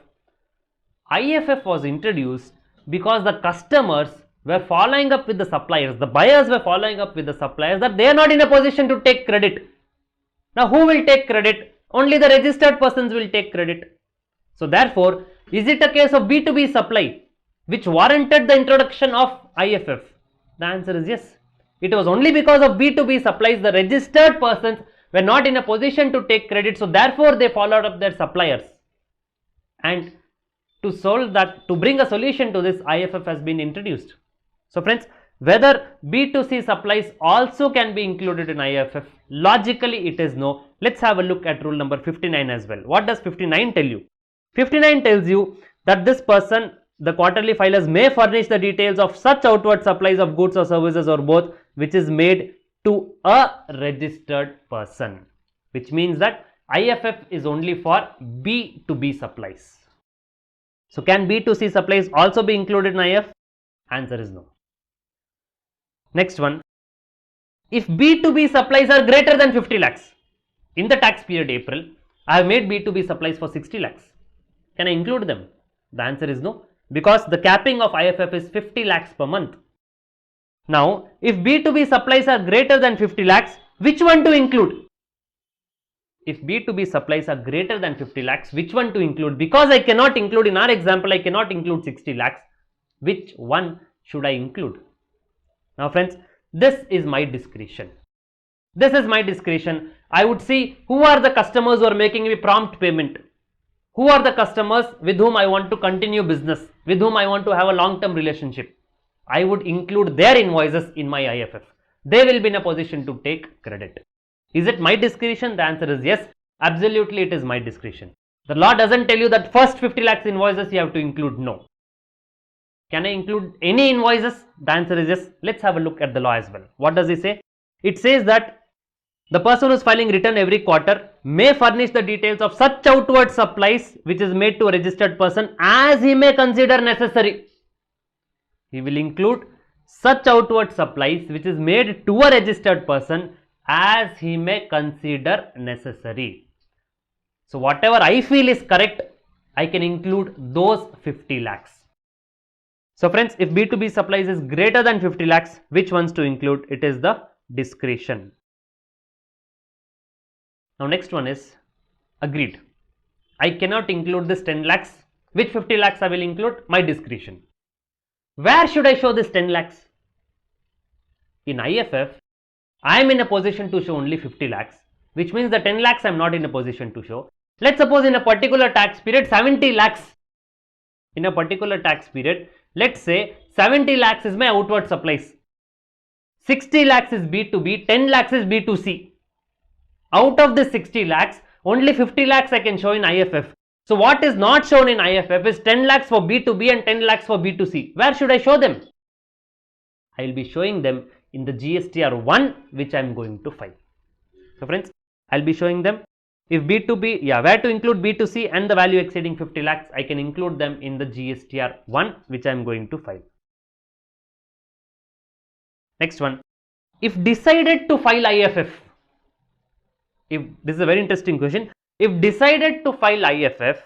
IFF was introduced because the customers were following up with the suppliers, the buyers were following up with the suppliers that they are not in a position to take credit. Now who will take credit? Only the registered persons will take credit. So therefore, is it a case of B2B supply which warranted the introduction of IFF? The answer is yes. It was only because of B2B supplies the registered persons were not in a position to take credit, so therefore they followed up their suppliers. And to solve that, to bring a solution to this, IFF has been introduced. So friends, whether B2C supplies also can be included in IFF, logically it is no. Let's have a look at rule number 59 as well. What does 59 tell you? 59 tells you that this person, the quarterly filers, may furnish the details of such outward supplies of goods or services or both which is made to a registered person, which means that IFF is only for B2B supplies. So can B2C supplies also be included in IFF? Answer is no. Next one, if B2B supplies are greater than 50 lakhs, in the tax period April, I have made B2B supplies for 60 lakhs. Can I include them? The answer is no, because the capping of IFF is 50 lakhs per month. Now, if B2B supplies are greater than 50 lakhs, which one to include? If B2B supplies are greater than 50 lakhs, which one to include? Because I cannot include, in our example, I cannot include 60 lakhs. Which one should I include? Now friends, this is my discretion. This is my discretion. I would see who are the customers who are making me prompt payment. Who are the customers with whom I want to continue business, with whom I want to have a long-term relationship. I would include their invoices in my IFF. They will be in a position to take credit. Is it my discretion? The answer is yes. Absolutely, it is my discretion. The law doesn't tell you that first 50 lakhs invoices you have to include. No. Can I include any invoices? The answer is yes. Let's have a look at the law as well. What does it say? It says that the person who is filing return every quarter may furnish the details of such outward supplies which is made to a registered person as he may consider necessary. He will include such outward supplies which is made to a registered person as he may consider necessary. So whatever I feel is correct, I can include those 50 lakhs. So friends, if B2B supplies is greater than 50 lakhs, which ones to include? It is the discretion. Now next one is agreed. I cannot include this 10 lakhs. Which 50 lakhs I will include? My discretion. Where should I show this 10 lakhs? In IFF, I am in a position to show only 50 lakhs, which means the 10 lakhs I am not in a position to show. Let's suppose in a particular tax period 70 lakhs. In a particular tax period, let's say 70 lakhs is my outward supplies. 60 lakhs is B2B, 10 lakhs is B2C. Out of this 60 lakhs, only 50 lakhs I can show in IFF. So what is not shown in IFF is 10 lakhs for B2B and 10 lakhs for B2C. Where should I show them? I will be showing them in the GSTR 1, which I am going to file. So friends, I will be showing them. If B2B, where to include B2C and the value exceeding 50 lakhs, I can include them in the GSTR 1, which I am going to file. Next one, if decided to file IFF, if this is a very interesting question, if decided to file IFF,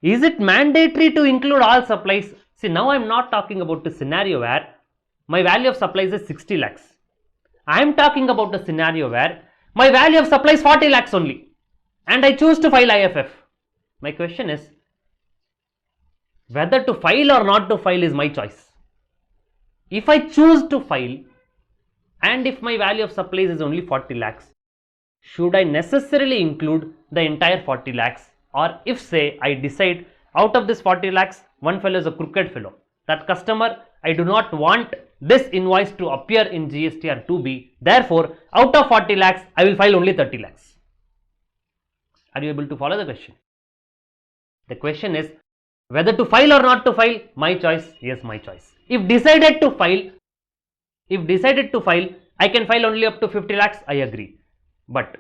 is it mandatory to include all supplies? See, now I am not talking about a scenario where my value of supplies is 60 lakhs. I am talking about a scenario where my value of supplies is 40 lakhs only and I choose to file IFF. My question is, whether to file or not to file is my choice. If I choose to file and if my value of supplies is only 40 lakhs, should I necessarily include the entire 40 lakhs? Or if say I decide out of this 40 lakhs, one fellow is a crooked fellow. That customer, I do not want this invoice to appear in GSTR 2B. Therefore, out of 40 lakhs, I will file only 30 lakhs. Are you able to follow the question? The question is whether to file or not to file. My choice. Yes, my choice. If decided to file, I can file only up to 50 lakhs. I agree. But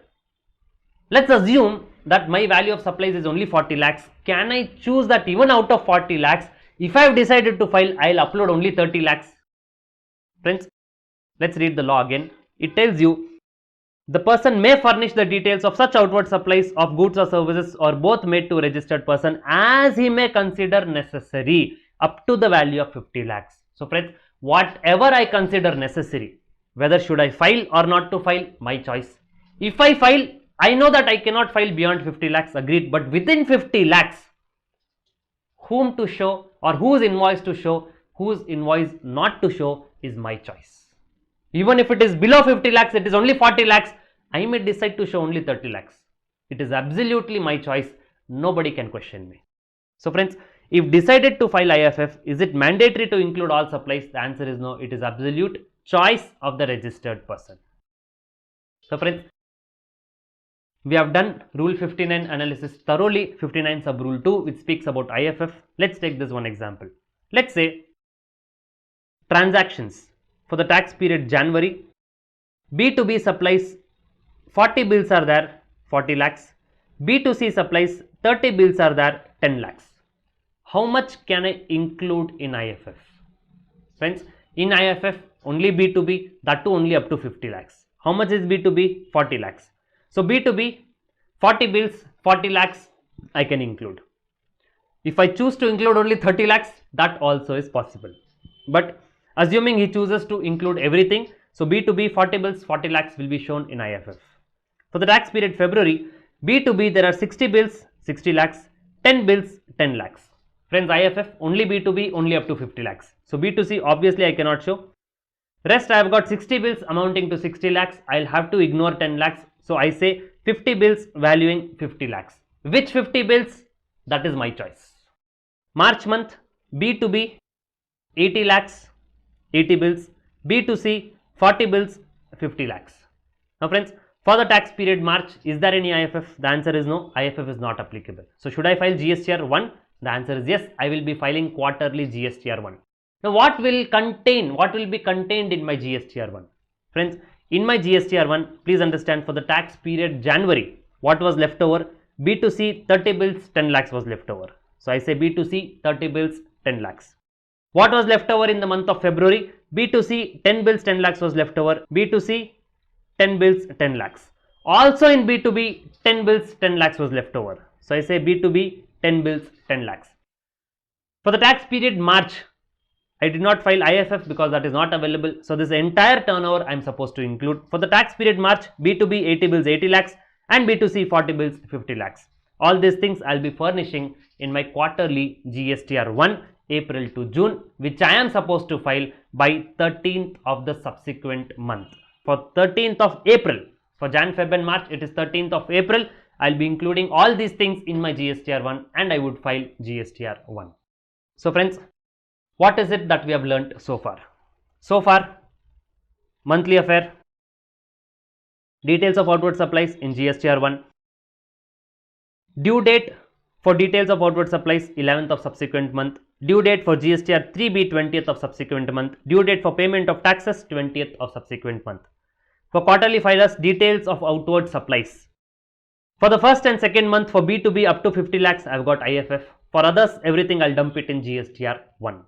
let's assume that my value of supplies is only 40 lakhs. Can I choose that even out of 40 lakhs, if I have decided to file, I will upload only 30 lakhs? Friends, let's read the law again. It tells you the person may furnish the details of such outward supplies of goods or services or both made to a registered person as he may consider necessary up to the value of 50 lakhs. So friends, whatever I consider necessary, whether should I file or not to file, my choice. If I file, I know that I cannot file beyond 50 lakhs, agreed, but within 50 lakhs, whom to show or whose invoice to show, whose invoice not to show is my choice. Even if it is below 50 lakhs, it is only 40 lakhs, I may decide to show only 30 lakhs. It is absolutely my choice. Nobody can question me. So friends, if decided to file IFF, is it mandatory to include all supplies? The answer is no. It is absolute choice of the registered person. So friends, we have done Rule 59 analysis thoroughly, 59 sub Rule 2, which speaks about IFF. Let's take this one example. Let's say transactions for the tax period January, B2B supplies 40 bills are there, 40 lakhs, B2C supplies 30 bills are there, 10 lakhs. How much can I include in IFF? Friends, in IFF only B2B, that too only up to 50 lakhs. How much is B2B? 40 lakhs. So B2B, 40 bills, 40 lakhs I can include. If I choose to include only 30 lakhs, that also is possible. But assuming he chooses to include everything, so B2B 40 bills, 40 lakhs will be shown in IFF. For the tax period February, B2B there are 60 bills, 60 lakhs, 10 bills, 10 lakhs. Friends, IFF only B2B only up to 50 lakhs. So B2C obviously I cannot show. Rest I have got 60 bills amounting to 60 lakhs. I will have to ignore 10 lakhs. So I say 50 bills valuing 50 lakhs. Which 50 bills? That is my choice. March month, B2B 80 lakhs, 80 bills, B2C 40 bills, 50 lakhs. Now friends, for the tax period March, is there any IFF? The answer is no. IFF is not applicable. So should I file GSTR 1? The answer is yes. I will be filing quarterly GSTR 1. Now what will be contained in my GSTR 1? Friends, in my GSTR 1, please understand, for the tax period January, what was left over? B2C 30 bills, 10 lakhs was left over. So I say B2C 30 bills, 10 lakhs. What was left over in the month of February? B2C 10 bills, 10 lakhs was left over. B2C 10 bills, 10 lakhs. Also in B2B 10 bills, 10 lakhs was left over. So I say B2B 10 bills 10 lakhs. For the tax period March, I did not file IFF because that is not available. So this entire turnover I am supposed to include. For the tax period March, B2B 80 bills 80 lakhs and B2C 40 bills 50 lakhs. All these things I will be furnishing in my quarterly GSTR 1 April to June, which I am supposed to file by 13th of the subsequent month. For 13th of April, for Jan, Feb and March, it is 13th of April. I will be including all these things in my GSTR 1 and I would file GSTR 1. So friends, what is it that we have learnt so far? So far, monthly affair, details of outward supplies in GSTR 1, due date for details of outward supplies 11th of subsequent month, due date for GSTR 3B 20th of subsequent month, due date for payment of taxes 20th of subsequent month. For quarterly filers, details of outward supplies. For the first and second month for B2B up to 50 lakhs, I have got IFF. For others, everything I will dump it in GSTR 1.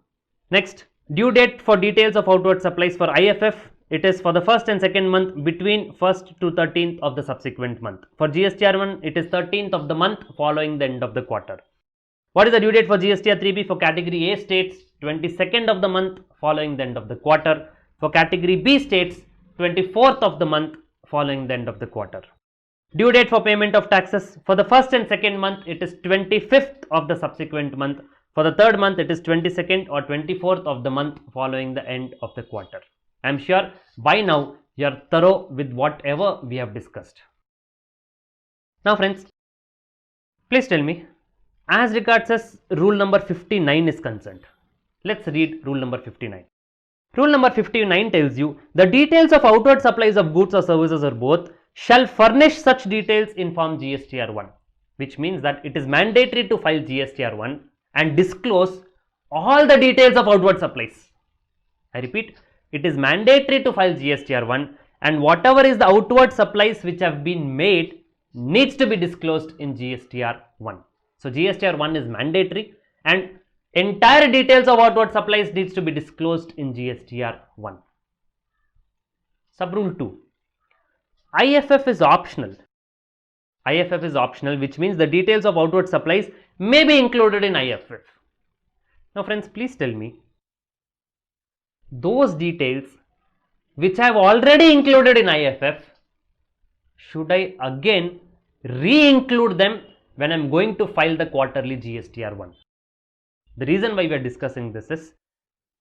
Next, due date for details of outward supplies for IFF, it is for the first and second month between 1st to 13th of the subsequent month. For GSTR 1, it is 13th of the month following the end of the quarter. What is the due date for GSTR 3B? For category A states, 22nd of the month following the end of the quarter. For category B states, 24th of the month following the end of the quarter. Due date for payment of taxes, for the first and second month, it is 25th of the subsequent month. For the third month, it is 22nd or 24th of the month following the end of the quarter. I am sure by now you are thorough with whatever we have discussed. Now friends, please tell me, as regards as rule number 59 is concerned, let's read rule number 59. Rule number 59 tells you the details of outward supplies of goods or services or both shall furnish such details in form GSTR 1, which means that it is mandatory to file GSTR 1 and disclose all the details of outward supplies. I repeat, it is mandatory to file GSTR 1 and whatever is the outward supplies which have been made needs to be disclosed in GSTR 1. So GSTR 1 is mandatory and entire details of outward supplies needs to be disclosed in GSTR 1. Subrule 2. IFF is optional. IFF is optional, which means the details of outward supplies may be included in IFF. Now friends, please tell me, those details which I have already included in IFF, should I again re-include them when I am going to file the quarterly GSTR 1? The reason why we are discussing this is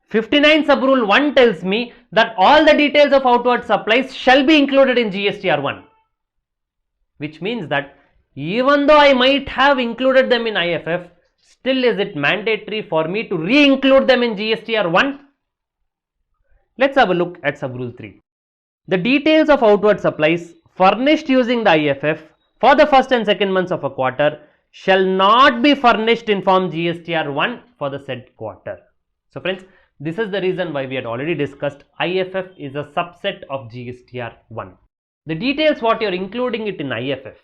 59 subrule 1 tells me that all the details of outward supplies shall be included in GSTR 1, which means that even though I might have included them in IFF, still is it mandatory for me to re-include them in GSTR 1? Let's have a look at subrule 3. The details of outward supplies furnished using the IFF for the first and second months of a quarter shall not be furnished in form GSTR 1 for the said quarter. So friends, this is the reason why we had already discussed IFF is a subset of GSTR 1. The details what you are including it in IFF,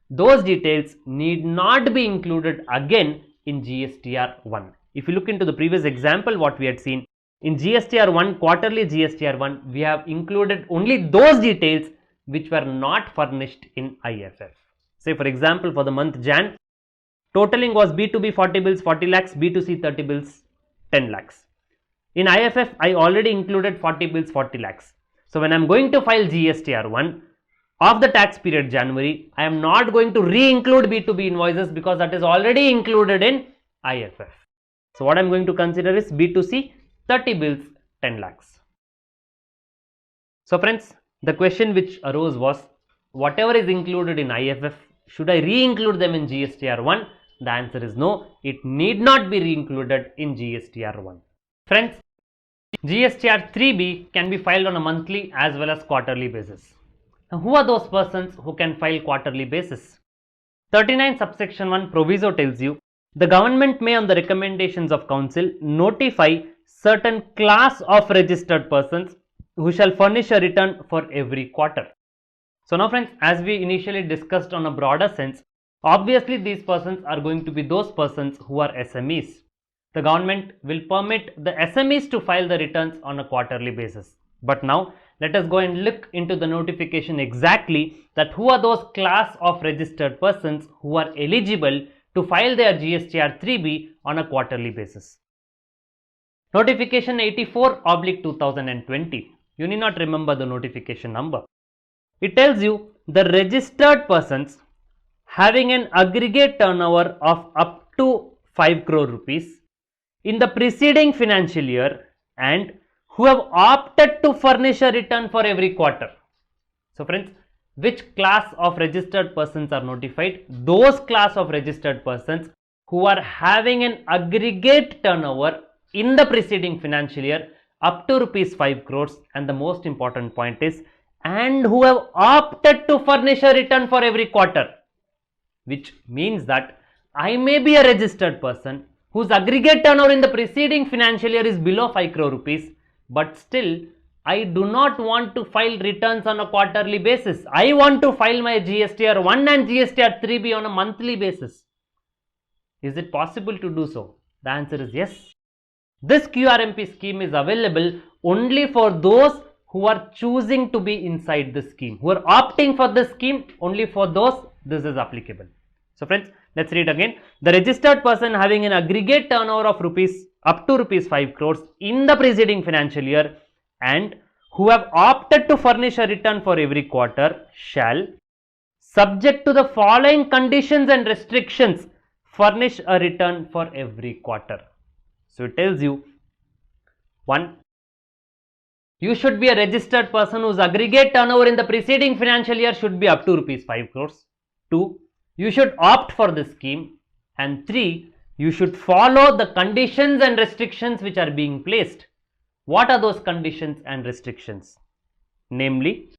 those details need not be included again in GSTR 1. If you look into the previous example what we had seen, in GSTR 1, quarterly GSTR 1, we have included only those details which were not furnished in IFF. Say for example, for the month Jan, totaling was B2B 40 bills 40 lakhs, B2C 30 bills 10 lakhs. In IFF, I already included 40 bills 40 lakhs. So when I am going to file GSTR 1 of the tax period January, I am not going to re-include B2B invoices because that is already included in IFF. So what I am going to consider is B2C 30 bills 10 lakhs. So friends, the question which arose was, whatever is included in IFF, should I re-include them in GSTR 1? The answer is no, it need not be re-included in GSTR 1. Friends, GSTR 3B can be filed on a monthly as well as quarterly basis. Now, who are those persons who can file quarterly basis? 39 subsection 1 proviso tells you the government may, on the recommendations of council, notify certain class of registered persons who shall furnish a return for every quarter. So now friends, as we initially discussed on a broader sense, obviously these persons are going to be those persons who are SMEs. The government will permit the SMEs to file the returns on a quarterly basis. But now let us go and look into the notification exactly that who are those class of registered persons who are eligible to file their GSTR 3B on a quarterly basis. Notification 84/2020. You need not remember the notification number. It tells you the registered persons having an aggregate turnover of up to 5 crore rupees in the preceding financial year and who have opted to furnish a return for every quarter. So friends, which class of registered persons are notified? Those class of registered persons who are having an aggregate turnover in the preceding financial year up to rupees 5 crores, and the most important point is, and who have opted to furnish a return for every quarter, which means that I may be a registered person whose aggregate turnover in the preceding financial year is below 5 crore rupees, but still I do not want to file returns on a quarterly basis. I want to file my GSTR 1 and GSTR 3B on a monthly basis. Is it possible to do so? The answer is yes. This QRMP scheme is available only for those who are choosing to be inside the scheme, who are opting for the scheme. Only for those this is applicable. So friends, let's read again. The registered person having an aggregate turnover of up to rupees 5 crores in the preceding financial year and who have opted to furnish a return for every quarter shall, subject to the following conditions and restrictions, furnish a return for every quarter. So it tells you, 1. You should be a registered person whose aggregate turnover in the preceding financial year should be up to rupees 5 crores. 2. You should opt for the scheme. And 3. You should follow the conditions and restrictions which are being placed. What are those conditions and restrictions? Namely,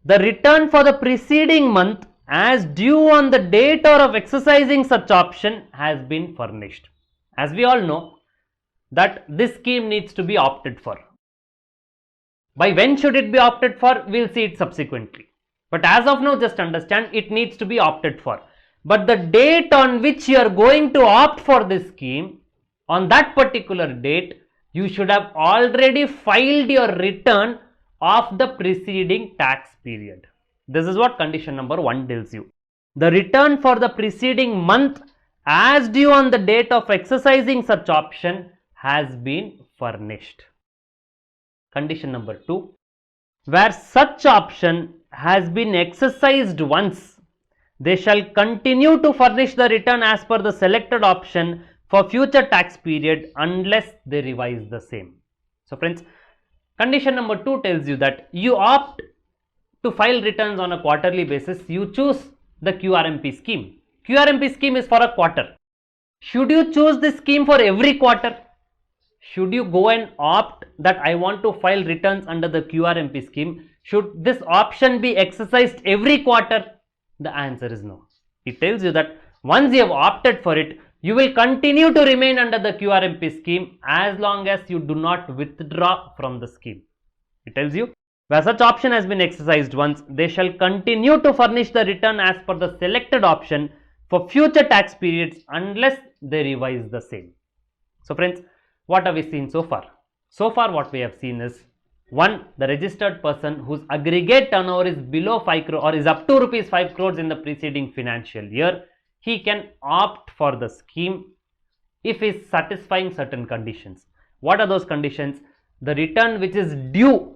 the return for the preceding month as due on the date or of exercising such option has been furnished. As we all know that this scheme needs to be opted for. By when should it be opted for? We'll see it subsequently. But as of now, just understand it needs to be opted for. But the date on which you are going to opt for this scheme, on that particular date, you should have already filed your return of the preceding tax period. This is what condition number 1 tells you. The return for the preceding month as due on the date of exercising such option has been furnished. Condition number 2. Where such option has been exercised once, they shall continue to furnish the return as per the selected option for future tax period unless they revise the same. So friends, condition number 2 tells you that you opt to file returns on a quarterly basis. You choose the QRMP scheme. QRMP scheme is for a quarter. Should you choose this scheme for every quarter? Should you go and opt that I want to file returns under the QRMP scheme? Should this option be exercised every quarter? The answer is no. It tells you that once you have opted for it, you will continue to remain under the QRMP scheme as long as you do not withdraw from the scheme. It tells you, where such option has been exercised once, they shall continue to furnish the return as per the selected option for future tax periods unless they revise the same. So friends, what have we seen so far? So far what we have seen is, 1. The registered person whose aggregate turnover is below 5 crore or is up to rupees 5 crores in the preceding financial year, he can opt for the scheme if he is satisfying certain conditions. What are those conditions? The return which is due,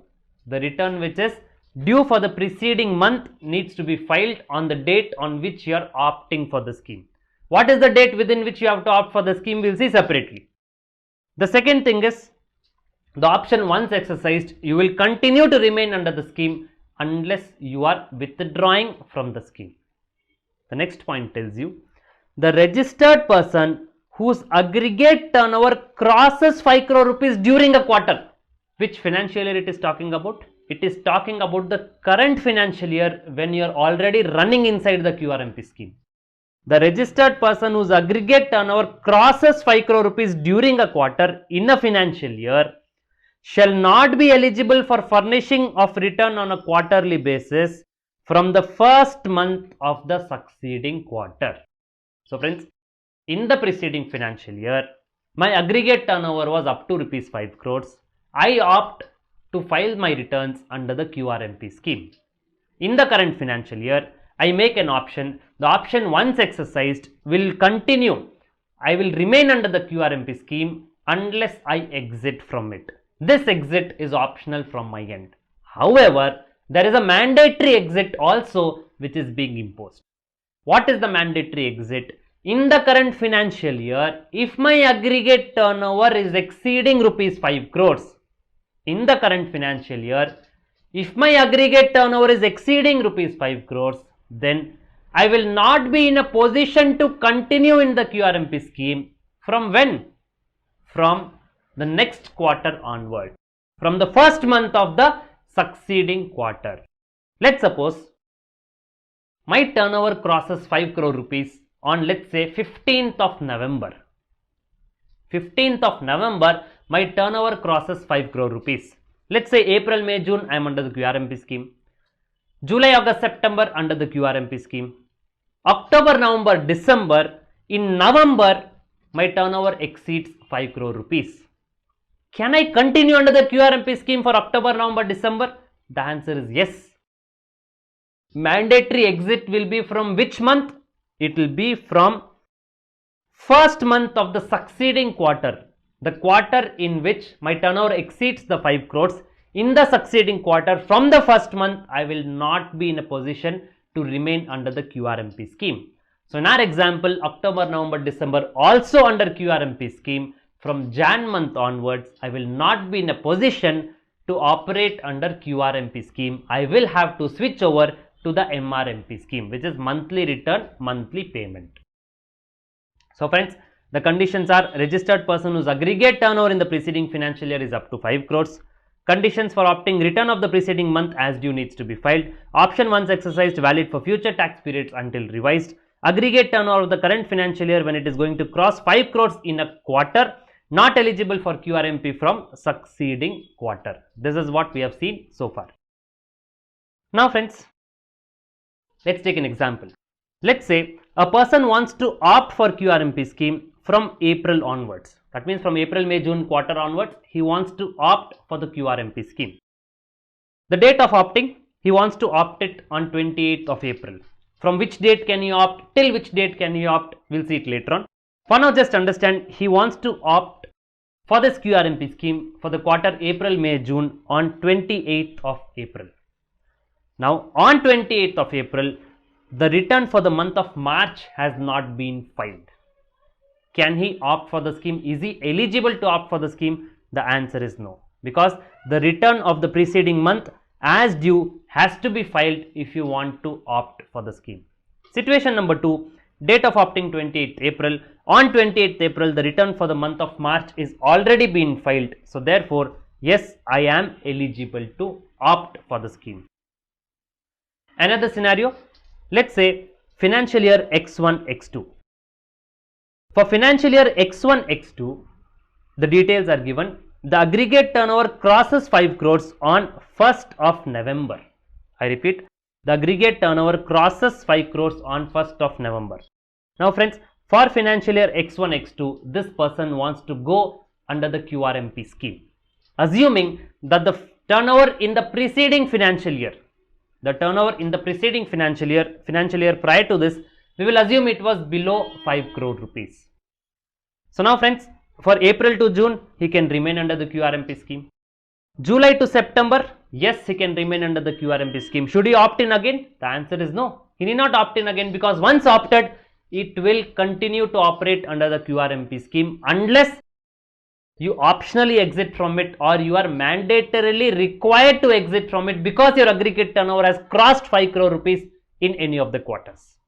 for the preceding month needs to be filed on the date on which you are opting for the scheme. What is the date within which you have to opt for the scheme? We will see separately. The second thing is, the option once exercised, you will continue to remain under the scheme unless you are withdrawing from the scheme. The next point tells you, the registered person whose aggregate turnover crosses 5 crore rupees during a quarter. Which financial year it is talking about? It is talking about the current financial year when you are already running inside the QRMP scheme. The registered person whose aggregate turnover crosses 5 crore rupees during a quarter in a financial year shall not be eligible for furnishing of return on a quarterly basis from the first month of the succeeding quarter. So friends, in the preceding financial year, my aggregate turnover was up to rupees 5 crores. I opt to file my returns under the QRMP scheme. In the current financial year, I make an option. The option once exercised will continue. I will remain under the QRMP scheme unless I exit from it. This exit is optional from my end. However, there is a mandatory exit also which is being imposed. What is the mandatory exit? In the current financial year, if my aggregate turnover is exceeding rupees 5 crores, in the current financial year, if my aggregate turnover is exceeding rupees 5 crores, then I will not be in a position to continue in the QRMP scheme. From when? From the next quarter onward. From the first month of the succeeding quarter. Let's suppose my turnover crosses 5 crore rupees on, let's say, 15th of November. 15th of November, my turnover crosses 5 crore rupees. Let's say April, May, June, I am under the QRMP scheme. July, August, September under the QRMP scheme. October, November, December. In November, my turnover exceeds 5 crore rupees. Can I continue under the QRMP scheme for October, November, December? The answer is yes. Mandatory exit will be from which month? It will be from first month of the succeeding quarter. The quarter in which my turnover exceeds the 5 crores. In the succeeding quarter, from the first month, I will not be in a position to remain under the QRMP scheme. So in our example, October, November, December also under QRMP scheme. From Jan month onwards, I will not be in a position to operate under QRMP scheme. I will have to switch over to the MRMP scheme, which is monthly return, monthly payment. So friends, the conditions are registered person whose aggregate turnover in the preceding financial year is up to 5 crores. Conditions for opting return of the preceding month as due needs to be filed. Option once exercised valid for future tax periods until revised. Aggregate turnover of the current financial year when it is going to cross 5 crores in a quarter, not eligible for QRMP from succeeding quarter. This is what we have seen so far. Now friends, let's take an example. Let's say a person wants to opt for QRMP scheme from April onwards. That means from April, May, June quarter onwards, he wants to opt for the QRMP scheme. The date of opting, he wants to opt it on 28th of April. From which date can he opt? Till which date can he opt? We'll see it later on. For now, just understand he wants to opt for this QRMP scheme for the quarter April, May, June on 28th of April. Now, on 28th of April, the return for the month of March has not been filed. Can he opt for the scheme? Is he eligible to opt for the scheme? The answer is no, because the return of the preceding month as due has to be filed if you want to opt for the scheme. Situation number 2, date of opting 28th April. On 28th April, the return for the month of March is already been filed. So therefore, yes, I am eligible to opt for the scheme. Another scenario, let's say financial year X1, X2. For financial year X1, X2, the details are given. The aggregate turnover crosses 5 crores on 1st of November. I repeat, the aggregate turnover crosses 5 crores on 1st of November. Now friends, for financial year X1, X2, this person wants to go under the QRMP scheme. Assuming that the turnover in the preceding financial year, financial year prior to this, we will assume it was below 5 crore rupees. So now friends, for April to June, he can remain under the QRMP scheme. July to September, yes, he can remain under the QRMP scheme. Should he opt in again? The answer is no. He need not opt in again, because once opted, it will continue to operate under the QRMP scheme unless you optionally exit from it or you are mandatorily required to exit from it because your aggregate turnover has crossed 5 crore rupees in any of the quarters.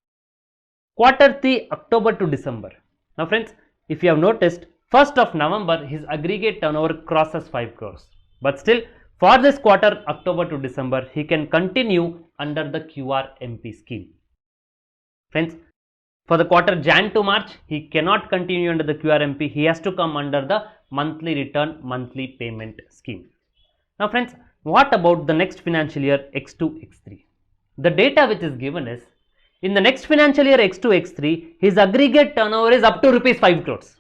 Quarter 3, October to December. Now friends, if you have noticed, 1st of November, his aggregate turnover crosses 5 crores. But still, for this quarter, October to December, he can continue under the QRMP scheme. Friends, for the quarter Jan to March, he cannot continue under the QRMP. He has to come under the monthly return, monthly payment scheme. Now friends, what about the next financial year X2, X3? The data which is given is, in the next financial year X2, X3, his aggregate turnover is up to rupees 5 crores.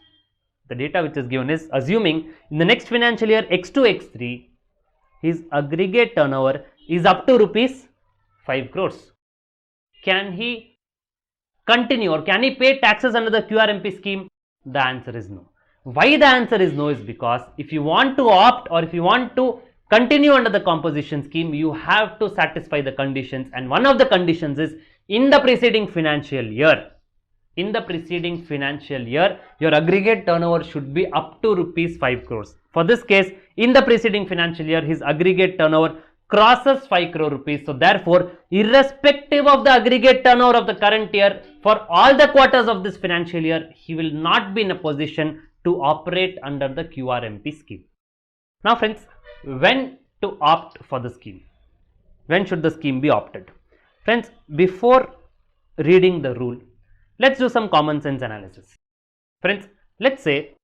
The data which is given is assuming in the next financial year X2, X3, his aggregate turnover is up to rupees 5 crores. can he continue or can he pay taxes under the QRMP scheme? The answer is no. Why the answer is no is because if you want to opt or if you want to continue under the composition scheme, you have to satisfy the conditions, and one of the conditions is in the preceding financial year. In the preceding financial year, your aggregate turnover should be up to rupees 5 crores. For this case, in the preceding financial year, his aggregate turnover crosses 5 crore rupees. So therefore, irrespective of the aggregate turnover of the current year, for all the quarters of this financial year, he will not be in a position to operate under the QRMP scheme. Now friends, when to opt for the scheme? When should the scheme be opted? Friends, before reading the rule, let's do some common sense analysis. Friends, let's say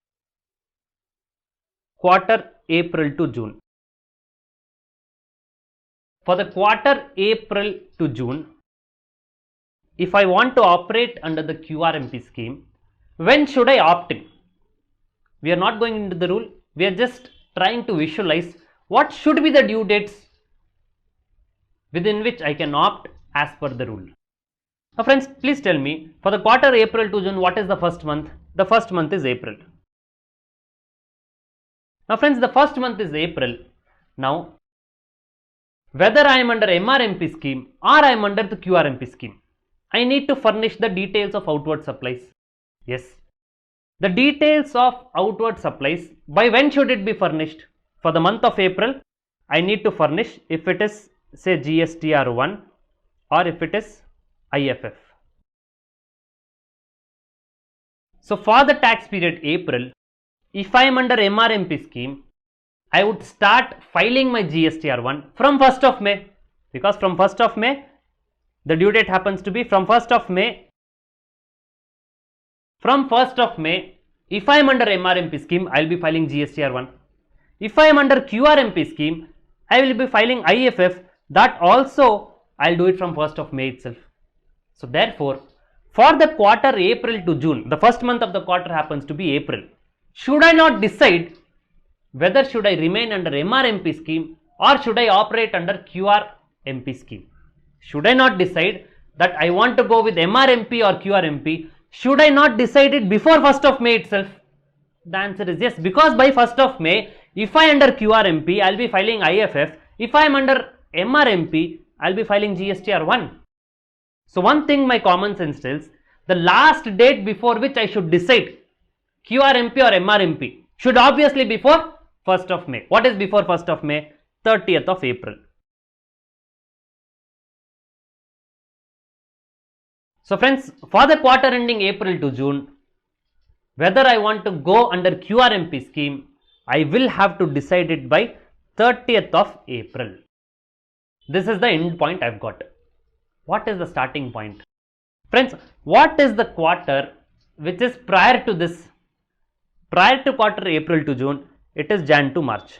quarter April to June. For the quarter April to June, if I want to operate under the QRMP scheme, when should I opt in? We are not going into the rule, we are just trying to visualize what should be the due dates within which I can opt as per the rule. Now friends, please tell me, for the quarter April to June, what is the first month? The first month is April. Now friends, the first month is April. Now, whether I am under MRMP scheme or I am under the QRMP scheme, I need to furnish the details of outward supplies. Yes. The details of outward supplies, by when should it be furnished? For the month of April, I need to furnish if it is say GSTR 1 or if it is IFF. So for the tax period April, if I am under MRMP scheme, I would start filing my GSTR 1 from 1st of May, because from 1st of May, the due date happens to be from 1st of May. From 1st of May, if I am under MRMP scheme, I will be filing GSTR 1. If I am under QRMP scheme, I will be filing IFF. That also I will do it from 1st of May itself. So therefore, for the quarter April to June, the first month of the quarter happens to be April. Should I not decide whether should I remain under MRMP scheme or should I operate under QRMP scheme? Should I not decide that I want to go with MRMP or QRMP? Should I not decide it before 1st of May itself? The answer is yes, because by 1st of May, if I am under QRMP, I will be filing IFF. If I am under MRMP, I will be filing GSTR 1. So one thing my common sense tells, the last date before which I should decide QRMP or MRMP should obviously be before 1st of May. What is before 1st of May? 30th of April. So friends, for the quarter ending April to June, whether I want to go under QRMP scheme, I will have to decide it by 30th of April. This is the end point I've got. What is the starting point? Friends, what is the quarter which is prior to this? Prior to quarter April to June, it is Jan to March.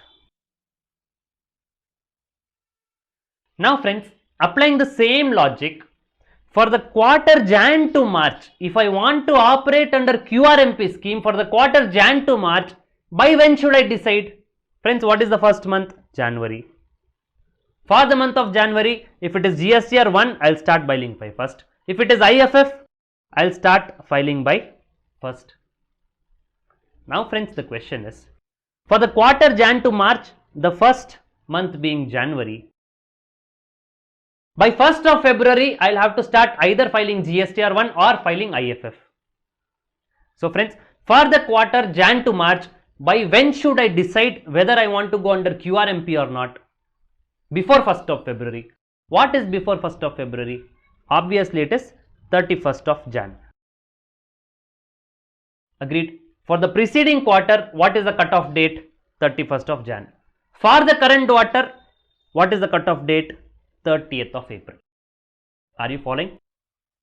Now friends, applying the same logic, for the quarter Jan to March, if I want to operate under QRMP scheme for the quarter Jan to March, by when should I decide? Friends, what is the first month? January. For the month of January, if it is GSTR 1, I will start filing by 1st. If it is IFF, I will start filing by 1st. Now friends, the question is, for the quarter Jan to March, the first month being January, by 1st of February, I will have to start either filing GSTR 1 or filing IFF. So friends, for the quarter Jan to March, by when should I decide whether I want to go under QRMP or not? Before 1st of February. What is before 1st of February? Obviously, it is 31st of Jan. Agreed. For the preceding quarter, what is the cutoff date? 31st of Jan. For the current quarter, what is the cutoff date? 30th of April. Are you following?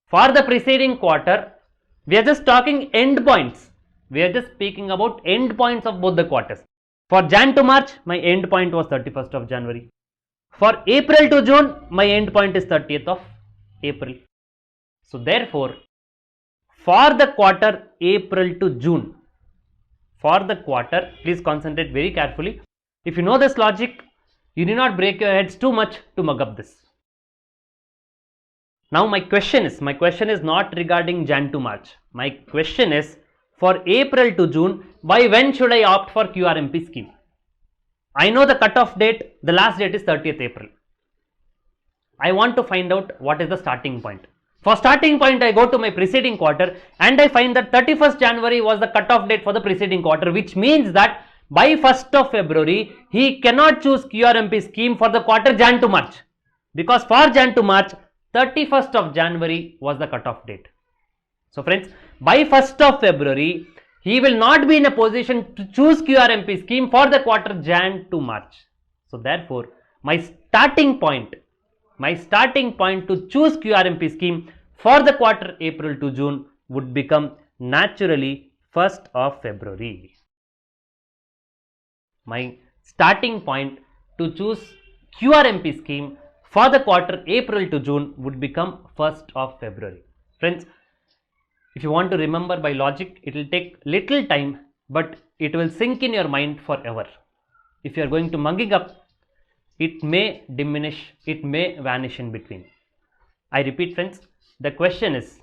For the preceding quarter, we are just talking end points. We are just speaking about end points of both the quarters. For Jan to March, my end point was 31st of January. For April to June, my end point is 30th of April. So therefore, for the quarter April to June, for the quarter, please concentrate very carefully. If you know this logic, you need not break your heads too much to mug up this. Now my question is not regarding Jan to March. My question is for April to June, by when should I opt for QRMP scheme? I know the cutoff date, the last date is 30th April. I want to find out what is the starting point. For starting point, I go to my preceding quarter and I find that 31st January was the cutoff date for the preceding quarter, which means that by 1st of February, he cannot choose QRMP scheme for the quarter Jan to March, because for Jan to March, 31st of January was the cutoff date. So friends, by 1st of February, he will not be in a position to choose QRMP scheme for the quarter Jan to March. So therefore, my starting point to choose QRMP scheme for the quarter April to June would become naturally 1st of February. My starting point to choose QRMP scheme for the quarter April to June would become 1st of February. Friends, if you want to remember by logic, it will take little time, but it will sink in your mind forever. If you are going to mugging up, it may diminish, it may vanish in between. I repeat friends, the question is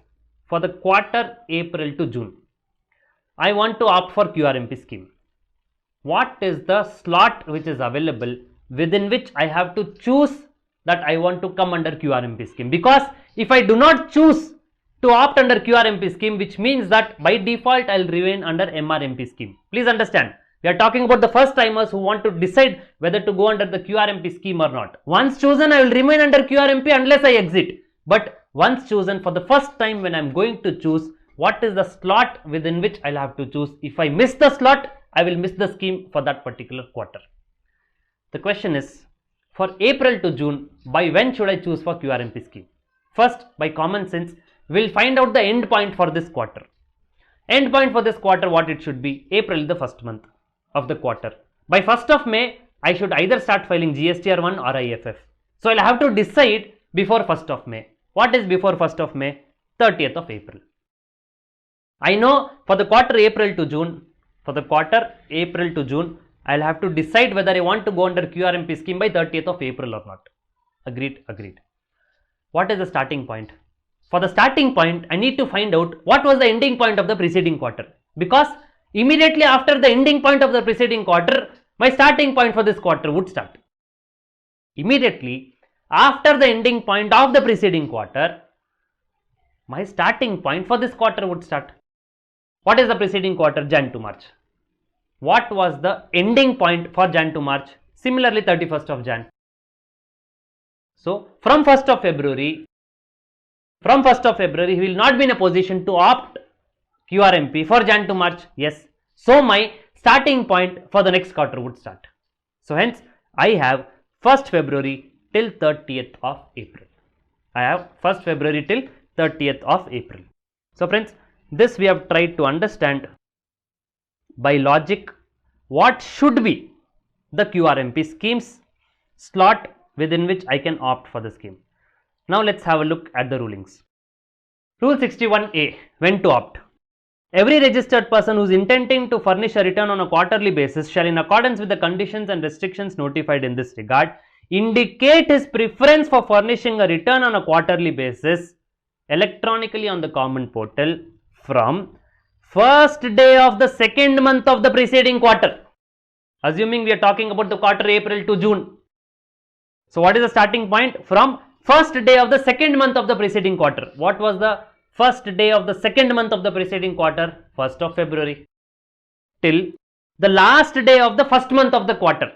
for the quarter April to June, I want to opt for QRMP scheme. What is the slot which is available within which I have to choose that I want to come under QRMP scheme? Because if I do not choose to opt under QRMP scheme, which means that by default I will remain under MRMP scheme. Please understand, we are talking about the first timers who want to decide whether to go under the QRMP scheme or not. Once chosen, I will remain under QRMP unless I exit. But once chosen, for the first time when I am going to choose, what is the slot within which I will have to choose? If I miss the slot, I will miss the scheme for that particular quarter. The question is, for April to June, by when should I choose for QRMP scheme? First, by common sense, we will find out the end point for this quarter. End point for this quarter, what it should be? April is the first month of the quarter. By 1st of May, I should either start filing GSTR1 or IFF. So I will have to decide before 1st of May. What is before 1st of May? 30th of April. I know for the quarter April to June, I will have to decide whether I want to go under QRMP scheme by 30th of April or not. Agreed. What is the starting point? For the starting point, I need to find out what was the ending point of the preceding quarter, because immediately after the ending point of the preceding quarter, my starting point for this quarter would start. Immediately after the ending point of the preceding quarter, my starting point for this quarter would start. What is the preceding quarter? Jan to March. What was the ending point for Jan to March? Similarly, 31st of Jan. So from 1st of February, he will not be in a position to opt QRMP for Jan to March. Yes. So my starting point for the next quarter would start. So hence, I have 1st February till 30th of April. So friends, this we have tried to understand by logic what should be the QRMP scheme's slot within which I can opt for the scheme. Now let's have a look at the rulings. Rule 61A, when to opt. Every registered person who is intending to furnish a return on a quarterly basis shall, in accordance with the conditions and restrictions notified in this regard, indicate his preference for furnishing a return on a quarterly basis electronically on the common portal from first day of the second month of the preceding quarter. Assuming we are talking about the quarter April to June. So what is the starting point? From first day of the second month of the preceding quarter. What was the first day of the second month of the preceding quarter? 1st of February. Till the last day of the first month of the quarter.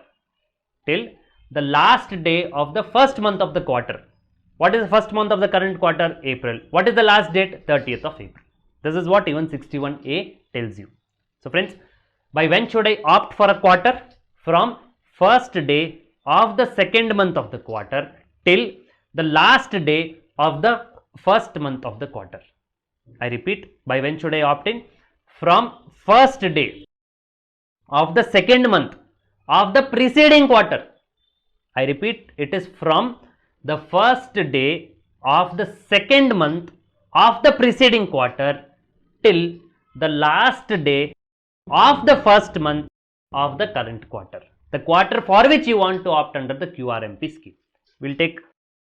What is the first month of the current quarter? April. What is the last date? 30th of April. This is what even 61A tells you. So friends, by when should I opt for a quarter? From first day of the second month of the quarter till the last day of the first month of the quarter. I repeat, by when should I opt in? From first day of the second month of the preceding quarter. I repeat, it is from the first day of the second month of the preceding quarter till the last day of the first month of the current quarter. The quarter for which you want to opt under the QRMP scheme. We will take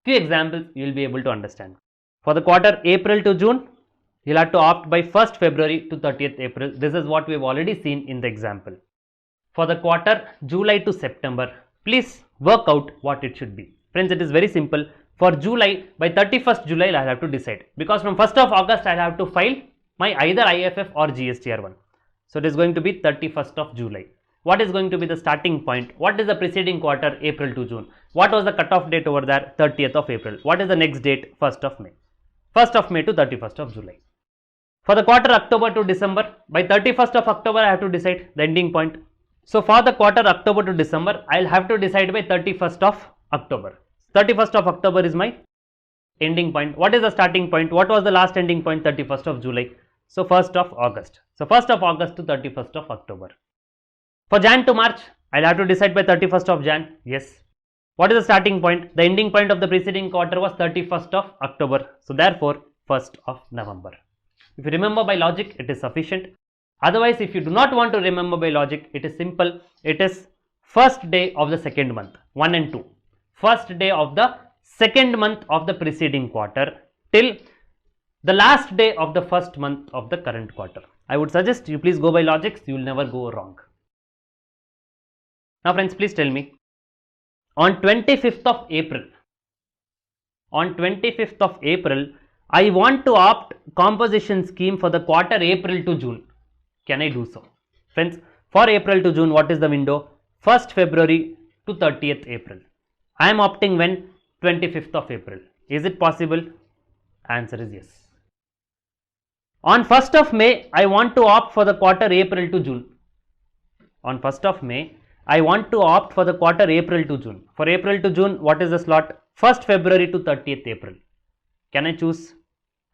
few examples, you will be able to understand. For the quarter April to June, you'll have to opt by 1st February to 30th April. This is what we've already seen in the example. For the quarter July to September, please work out what it should be. Friends, it is very simple. For July, by 31st July, I'll have to decide, because from 1st of August, I'll have to file my either IFF or GSTR1. So it is going to be 31st of July. What is going to be the starting point? What is the preceding quarter, April to June? What was the cutoff date over there? 30th of April. What is the next date? 1st of May. 1st of May to 31st of July. For the quarter October to December, by 31st of October, I have to decide the ending point. So for the quarter October to December, I'll have to decide by 31st of October. 31st of October is my ending point. What is the starting point? What was the last ending point? 31st of July. So 1st of August. So 1st of August to 31st of October. For Jan to March, I'll have to decide by 31st of Jan. Yes. What is the starting point? The ending point of the preceding quarter was 31st of October. So therefore 1st of November. If you remember by logic, it is sufficient. Otherwise, if you do not want to remember by logic, it is simple. It is first day of the second month, 1 and 2. First day of the second month of the preceding quarter till the last day of the first month of the current quarter. I would suggest you please go by logics, you will never go wrong. Now friends, please tell me, on 25th of April, I want to opt composition scheme for the quarter April to June. Can I do so? Friends, for April to June, what is the window? 1st February to 30th April. I am opting when? 25th of April. Is it possible? Answer is yes. On 1st of May, I want to opt for the quarter April to June. On 1st of May, I want to opt for the quarter April to June. For April to June, what is the slot? 1st February to 30th April. Can I choose?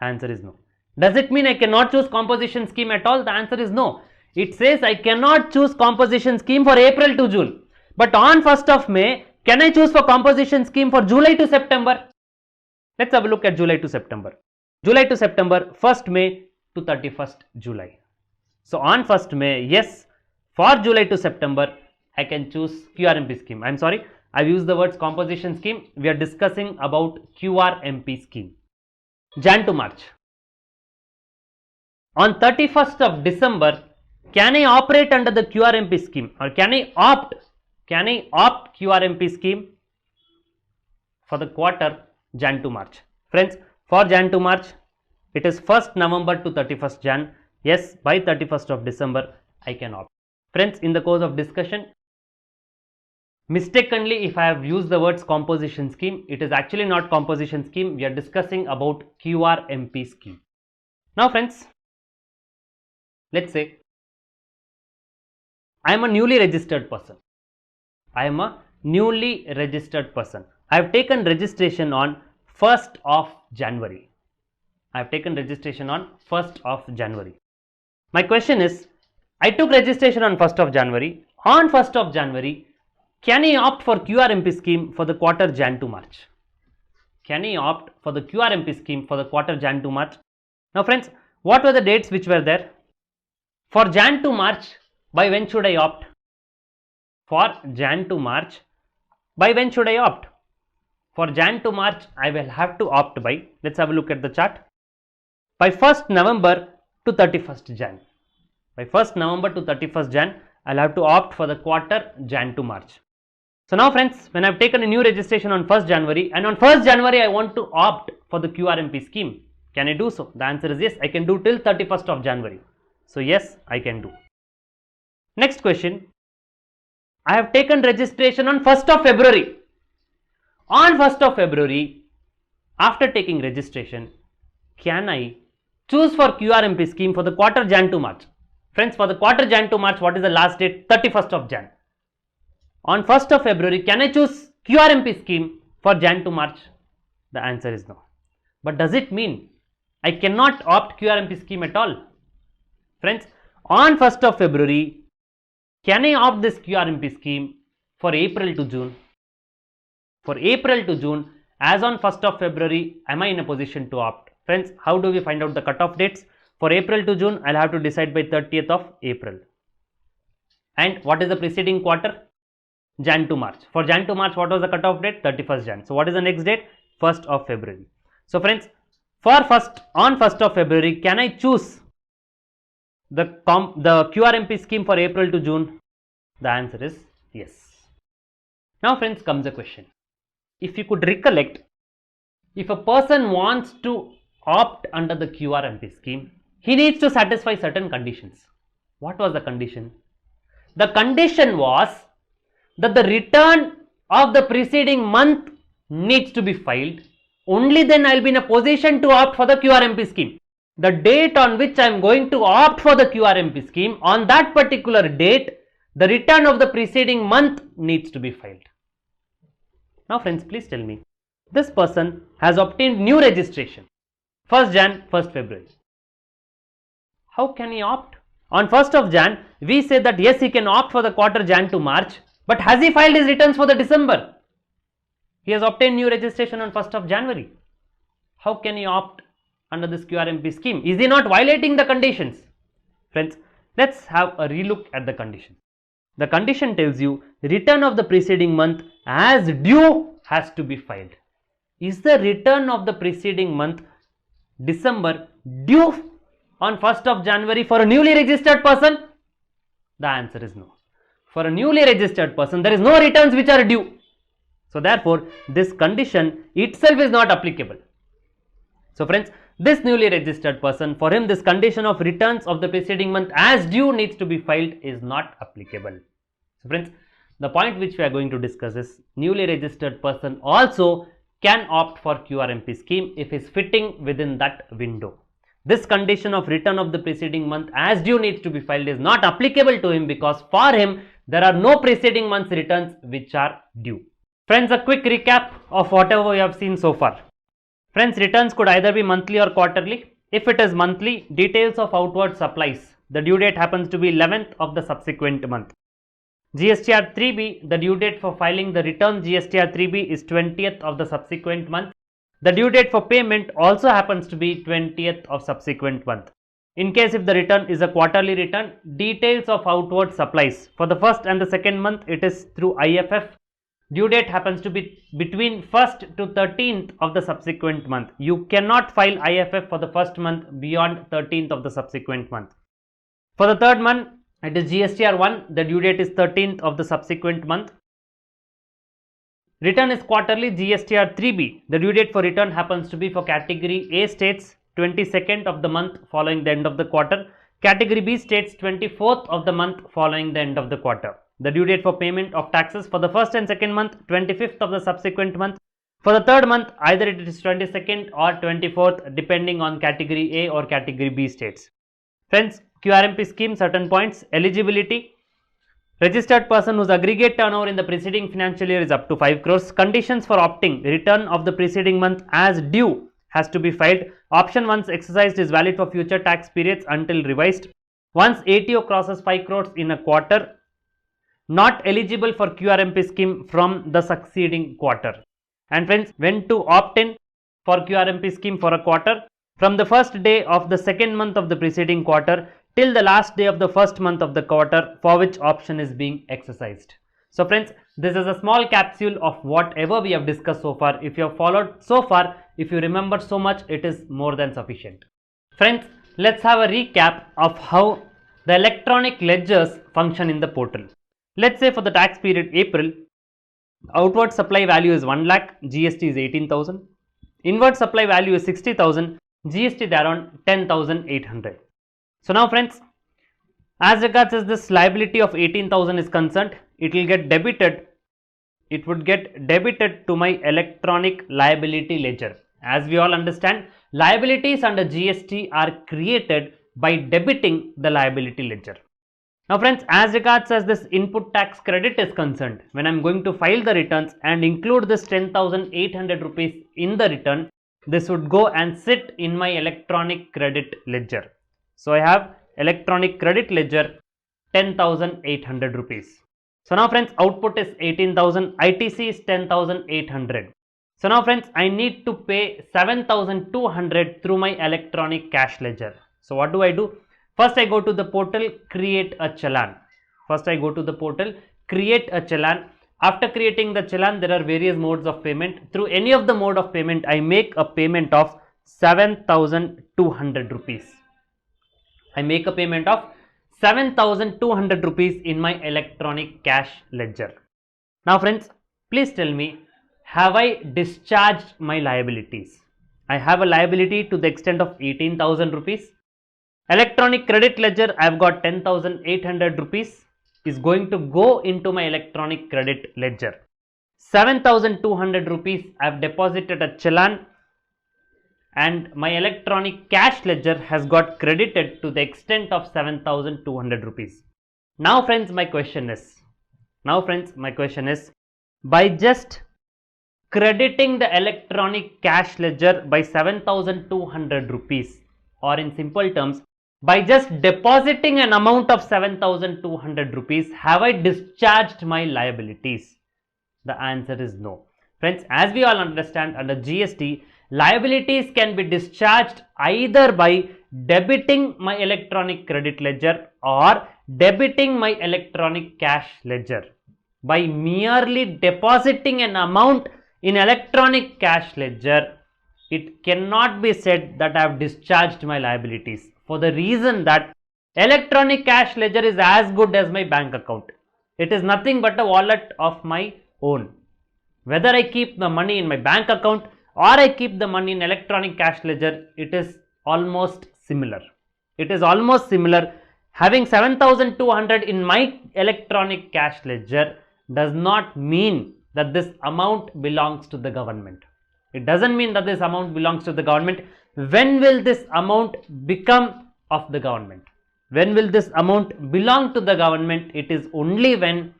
Answer is no. Does it mean I cannot choose composition scheme at all? The answer is no. It says I cannot choose composition scheme for April to June. But on 1st of May, can I choose for composition scheme for July to September? Let's have a look at July to September. July to September, 1st May to 31st July. So on 1st May, yes, for July to September, I can choose QRMP scheme. I'm sorry, I've used the words composition scheme. We are discussing about QRMP scheme. Jan to March. On 31st of December, can I operate under the QRMP scheme, or can I opt QRMP scheme for the quarter Jan to March? Friends, for Jan to March, it is 1st November to 31st Jan. Yes, by 31st of December, I can opt. Friends, in the course of discussion, mistakenly, if I have used the words composition scheme, it is actually not composition scheme. We are discussing about QRMP scheme. Now friends, let's say I am a newly registered person. I have taken registration on 1st of January. My question is, I took registration on 1st of January. On 1st of January, can I opt for QRMP scheme for the quarter Jan to March? Now friends, what were the dates which were there? For Jan to March, by when should I opt? For Jan to March, I will have to opt by, let's have a look at the chart, by 1st November to 31st Jan. I'll have to opt for the quarter Jan to March. So now friends, when I've taken a new registration on 1st January and on 1st January I want to opt for the QRMP scheme, can I do so? The answer is yes, I can do till 31st of January. So yes, I can do. Next question, I have taken registration on 1st of February. On 1st of February, after taking registration, can I choose for QRMP scheme for the quarter Jan to March? Friends, for the quarter Jan to March, what is the last date? 31st of Jan. On 1st of February, can I choose QRMP scheme for Jan to March? The answer is no. But does it mean I cannot opt QRMP scheme at all? Friends, on 1st of February, can I opt this QRMP scheme for April to June? As on 1st of February, am I in a position to opt? Friends, how do we find out the cutoff dates? For April to June, I'll have to decide by 30th of April. And what is the preceding quarter? Jan to March. For Jan to March, what was the cutoff date? 31st Jan. So what is the next date? 1st of February. So friends, on 1st of February, can I choose the QRMP scheme for April to June? The answer is yes. Now friends, comes a question. If you could recollect, if a person wants to opt under the QRMP scheme, he needs to satisfy certain conditions. What was the condition? The condition was that the return of the preceding month needs to be filed. Only then I will be in a position to opt for the QRMP scheme. The date on which I am going to opt for the QRMP scheme, on that particular date, the return of the preceding month needs to be filed. Now friends, please tell me, this person has obtained new registration 1st Jan, 1st February. How can he opt? On 1st of Jan, we say that yes, he can opt for the quarter Jan to March, but has he filed his returns for the December? He has obtained new registration on 1st of January. How can he opt under this QRMP scheme? Is he not violating the conditions? Friends, let's have a relook at the condition. The condition tells you return of the preceding month as due has to be filed. Is the return of the preceding month December due on 1st of January for a newly registered person? The answer is no. For a newly registered person, there is no returns which are due. So therefore, this condition itself is not applicable. So friends, this newly registered person, for him this condition of returns of the preceding month as due needs to be filed is not applicable. So friends, the point which we are going to discuss is newly registered person also can opt for QRMP scheme if he is fitting within that window. This condition of return of the preceding month as due needs to be filed is not applicable to him because for him there are no preceding month's returns which are due. Friends, a quick recap of whatever we have seen so far. Friends, returns could either be monthly or quarterly. If it is monthly, details of outward supplies, the due date happens to be 11th of the subsequent month. GSTR 3B, the due date for filing the return GSTR 3B is 20th of the subsequent month. The due date for payment also happens to be 20th of subsequent month. In case if the return is a quarterly return, details of outward supplies. For the first and the second month, it is through IFF. Due date happens to be between 1st to 13th of the subsequent month. You cannot file IFF for the first month beyond 13th of the subsequent month. For the third month, it is GSTR 1. The due date is 13th of the subsequent month. Return is quarterly, GSTR 3B. The due date for return happens to be for category A states 22nd of the month following the end of the quarter. Category B states 24th of the month following the end of the quarter. The due date for payment of taxes for the first and second month 25th of the subsequent month. For the third month, either it is 22nd or 24th depending on category A or category B states. Friends, QRMP scheme, certain points. Eligibility: registered person whose aggregate turnover in the preceding financial year is up to 5 crores. Conditions for opting: return of the preceding month as due has to be filed. Option once exercised is valid for future tax periods until revised. Once ATO crosses 5 crores in a quarter, not eligible for QRMP scheme from the succeeding quarter. And friends, when to opt in for QRMP scheme for a quarter? From the first day of the second month of the preceding quarter till the last day of the first month of the quarter for which option is being exercised. So friends, this is a small capsule of whatever we have discussed so far. If you have followed so far, if you remember so much, it is more than sufficient. Friends, let's have a recap of how the electronic ledgers function in the portal. Let's say for the tax period April, outward supply value is 1 lakh, GST is 18,000. Inward supply value is 60,000, GST thereon 10,800. So now friends, as regards as this liability of 18,000 is concerned, it will get debited. It would get debited to my electronic liability ledger. As we all understand, liabilities under GST are created by debiting the liability ledger. Now friends, as regards as this input tax credit is concerned, when I am going to file the returns and include this 10,800 rupees in the return, this would go and sit in my electronic credit ledger. So I have electronic credit ledger 10,800 rupees. So now friends, output is 18,000, ITC is 10,800. So now friends, I need to pay 7,200 through my electronic cash ledger. So what do I do? First I go to the portal, create a challan. After creating the challan, there are various modes of payment. Through any of the mode of payment, I make a payment of 7,200 rupees. I make a payment of 7,200 rupees in my electronic cash ledger. Now friends, please tell me, have I discharged my liabilities? I have a liability to the extent of 18,000 rupees. Electronic credit ledger, I have got 10,800 rupees is going to go into my electronic credit ledger. 7,200 rupees I have deposited a challan, and my electronic cash ledger has got credited to the extent of 7,200 rupees. Now friends, my question is, by just crediting the electronic cash ledger by 7,200 rupees, or in simple terms, by just depositing an amount of 7,200 rupees, have I discharged my liabilities? The answer is no. Friends, as we all understand, under GST, liabilities can be discharged either by debiting my electronic credit ledger or debiting my electronic cash ledger. By merely depositing an amount in electronic cash ledger, it cannot be said that I have discharged my liabilities, for the reason that electronic cash ledger is as good as my bank account. It is nothing but a wallet of my own. Whether I keep the money in my bank account or I keep the money in electronic cash ledger, it is almost similar. Having 7,200 in my electronic cash ledger does not mean that this amount belongs to the government. It doesn't mean that this amount belongs to the government. When will this amount become of the government? When will this amount belong to the government? It is only when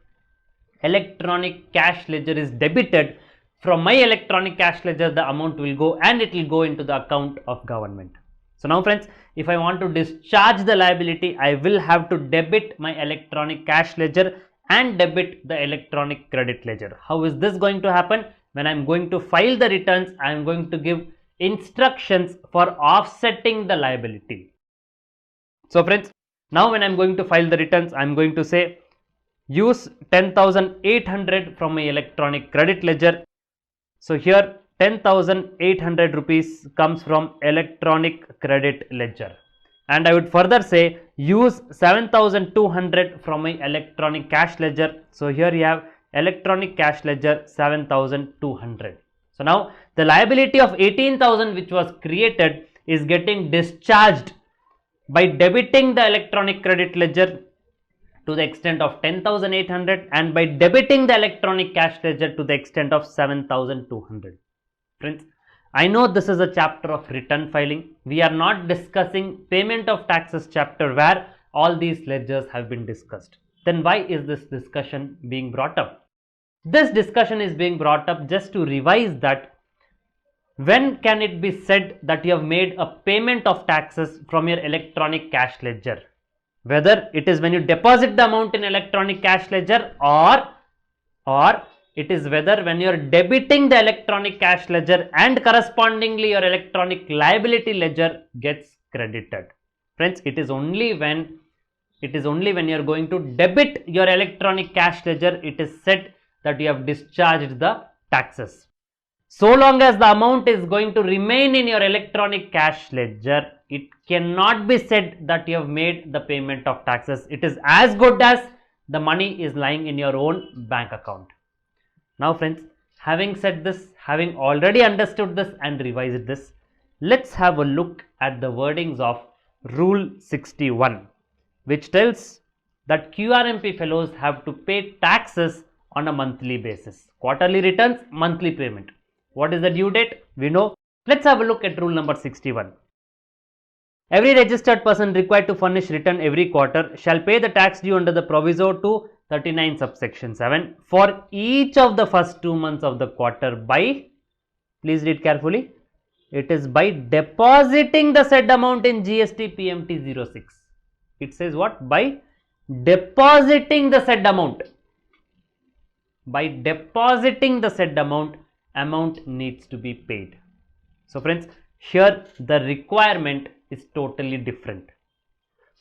electronic cash ledger is debited from my electronic cash ledger, the amount will go and it will go into the account of government. So now friends, if I want to discharge the liability, I will have to debit my electronic cash ledger and debit the electronic credit ledger. How is this going to happen? When I am going to file the returns, I am going to give instructions for offsetting the liability. So friends, now when I am going to file the returns, I am going to say use 10,800 from my electronic credit ledger. So here 10,800 rupees comes from electronic credit ledger, and I would further say use 7,200 from my electronic cash ledger. So here you have electronic cash ledger 7,200. So now the liability of 18,000 which was created is getting discharged by debiting the electronic credit ledger to the extent of 10,800 and by debiting the electronic cash ledger to the extent of 7,200. Friends, I know this is a chapter of return filing. We are not discussing payment of taxes chapter where all these ledgers have been discussed. Then why is this discussion being brought up? This discussion is being brought up just to revise that when can it be said that you have made a payment of taxes from your electronic cash ledger? Whether it is when you deposit the amount in electronic cash ledger or it is whether when you are debiting the electronic cash ledger and correspondingly your electronic liability ledger gets credited. Friends, it is only when you are going to debit your electronic cash ledger, it is said that you have discharged the taxes. So long as the amount is going to remain in your electronic cash ledger, it cannot be said that you have made the payment of taxes. It is as good as the money is lying in your own bank account. Now friends, having said this, having already understood this and revised this, let's have a look at the wordings of Rule 61, which tells that QRMP fellows have to pay taxes on a monthly basis. Quarterly returns, monthly payment. What is the due date? We know. Let's have a look at rule number 61. Every registered person required to furnish return every quarter shall pay the tax due under the proviso to 39 subsection 7 for each of the first 2 months of the quarter by, please read carefully, it is by depositing the said amount in GST PMT 06. It says what? By depositing the said amount. By depositing the said amount needs to be paid. So friends, here the requirement is totally different.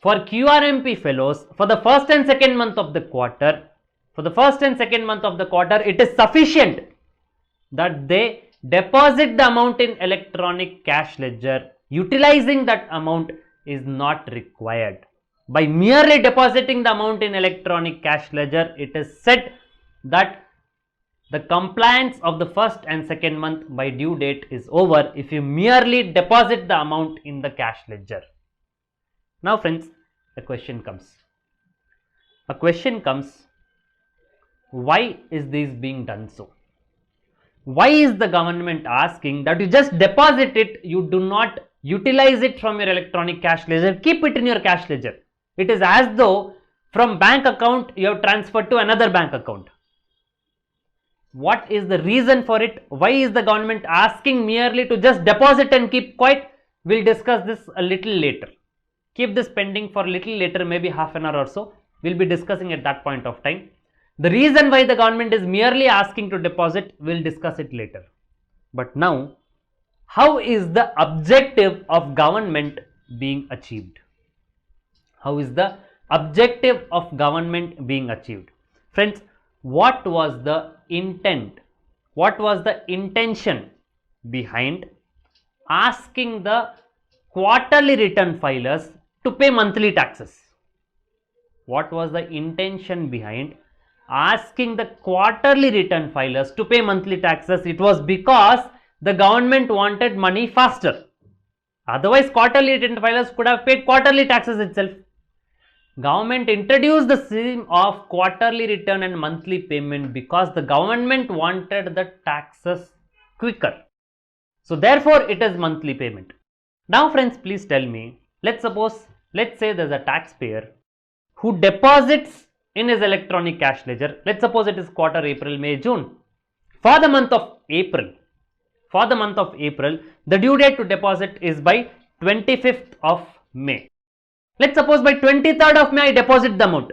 For QRMP fellows, for the first and second month of the quarter, it is sufficient that they deposit the amount in electronic cash ledger, utilizing that amount is not required. By merely depositing the amount in electronic cash ledger, it is said that the compliance of the first and second month by due date is over if you merely deposit the amount in the cash ledger. Now friends, a question comes. Why is this being done so? Why is the government asking that you just deposit it, you do not utilize it from your electronic cash ledger, keep it in your cash ledger? It is as though from bank account you have transferred to another bank account. What is the reason for it? Why is the government asking merely to just deposit and keep quiet? We'll discuss this a little later. Keep this pending for a little later, maybe half an hour or so. We'll be discussing at that point of time. The reason why the government is merely asking to deposit, we'll discuss it later. But now, how is the objective of government being achieved? How is the objective of government being achieved? Friends, what was the intent? What was the intention behind asking the quarterly return filers to pay monthly taxes? What was the intention behind asking the quarterly return filers to pay monthly taxes? It was because the government wanted money faster. Otherwise, quarterly return filers could have paid quarterly taxes itself. Government introduced the scheme of quarterly return and monthly payment because the government wanted the taxes quicker. So therefore, it is monthly payment. Now friends, please tell me, let's say there's a taxpayer who deposits in his electronic cash ledger. Let's suppose it is quarter April, May, June. For the month of April, the due date to deposit is by 25th of May. Let's suppose by 23rd of May I deposit the amount.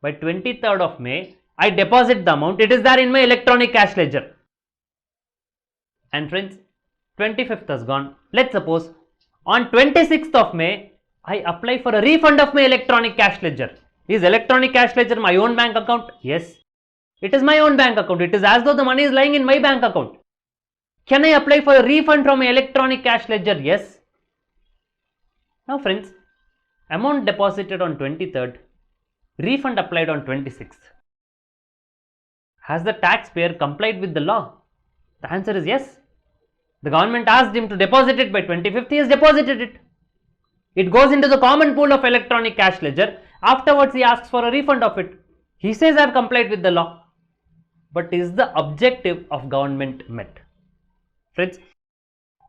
By 23rd of May I deposit the amount. It is there in my electronic cash ledger. And friends, 25th has gone. Let's suppose on 26th of May I apply for a refund of my electronic cash ledger. Is electronic cash ledger my own bank account? Yes. It is my own bank account. It is as though the money is lying in my bank account. Can I apply for a refund from my electronic cash ledger? Yes. Now friends, amount deposited on 23rd, refund applied on 26th. Has the taxpayer complied with the law? The answer is yes. The government asked him to deposit it by 25th, he has deposited it. It goes into the common pool of electronic cash ledger. Afterwards, he asks for a refund of it. He says, I have complied with the law. But is the objective of government met? Friends,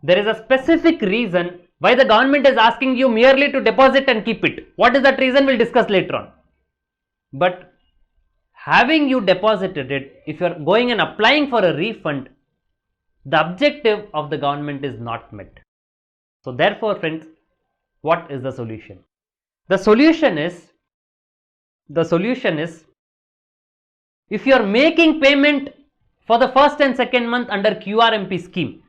there is a specific reason why the government is asking you merely to deposit and keep it. What is that reason? We'll discuss later on. But having you deposited it, if you are going and applying for a refund, the objective of the government is not met. So therefore, friends, what is the solution? The solution is if you are making payment for the first and second month under QRMP scheme,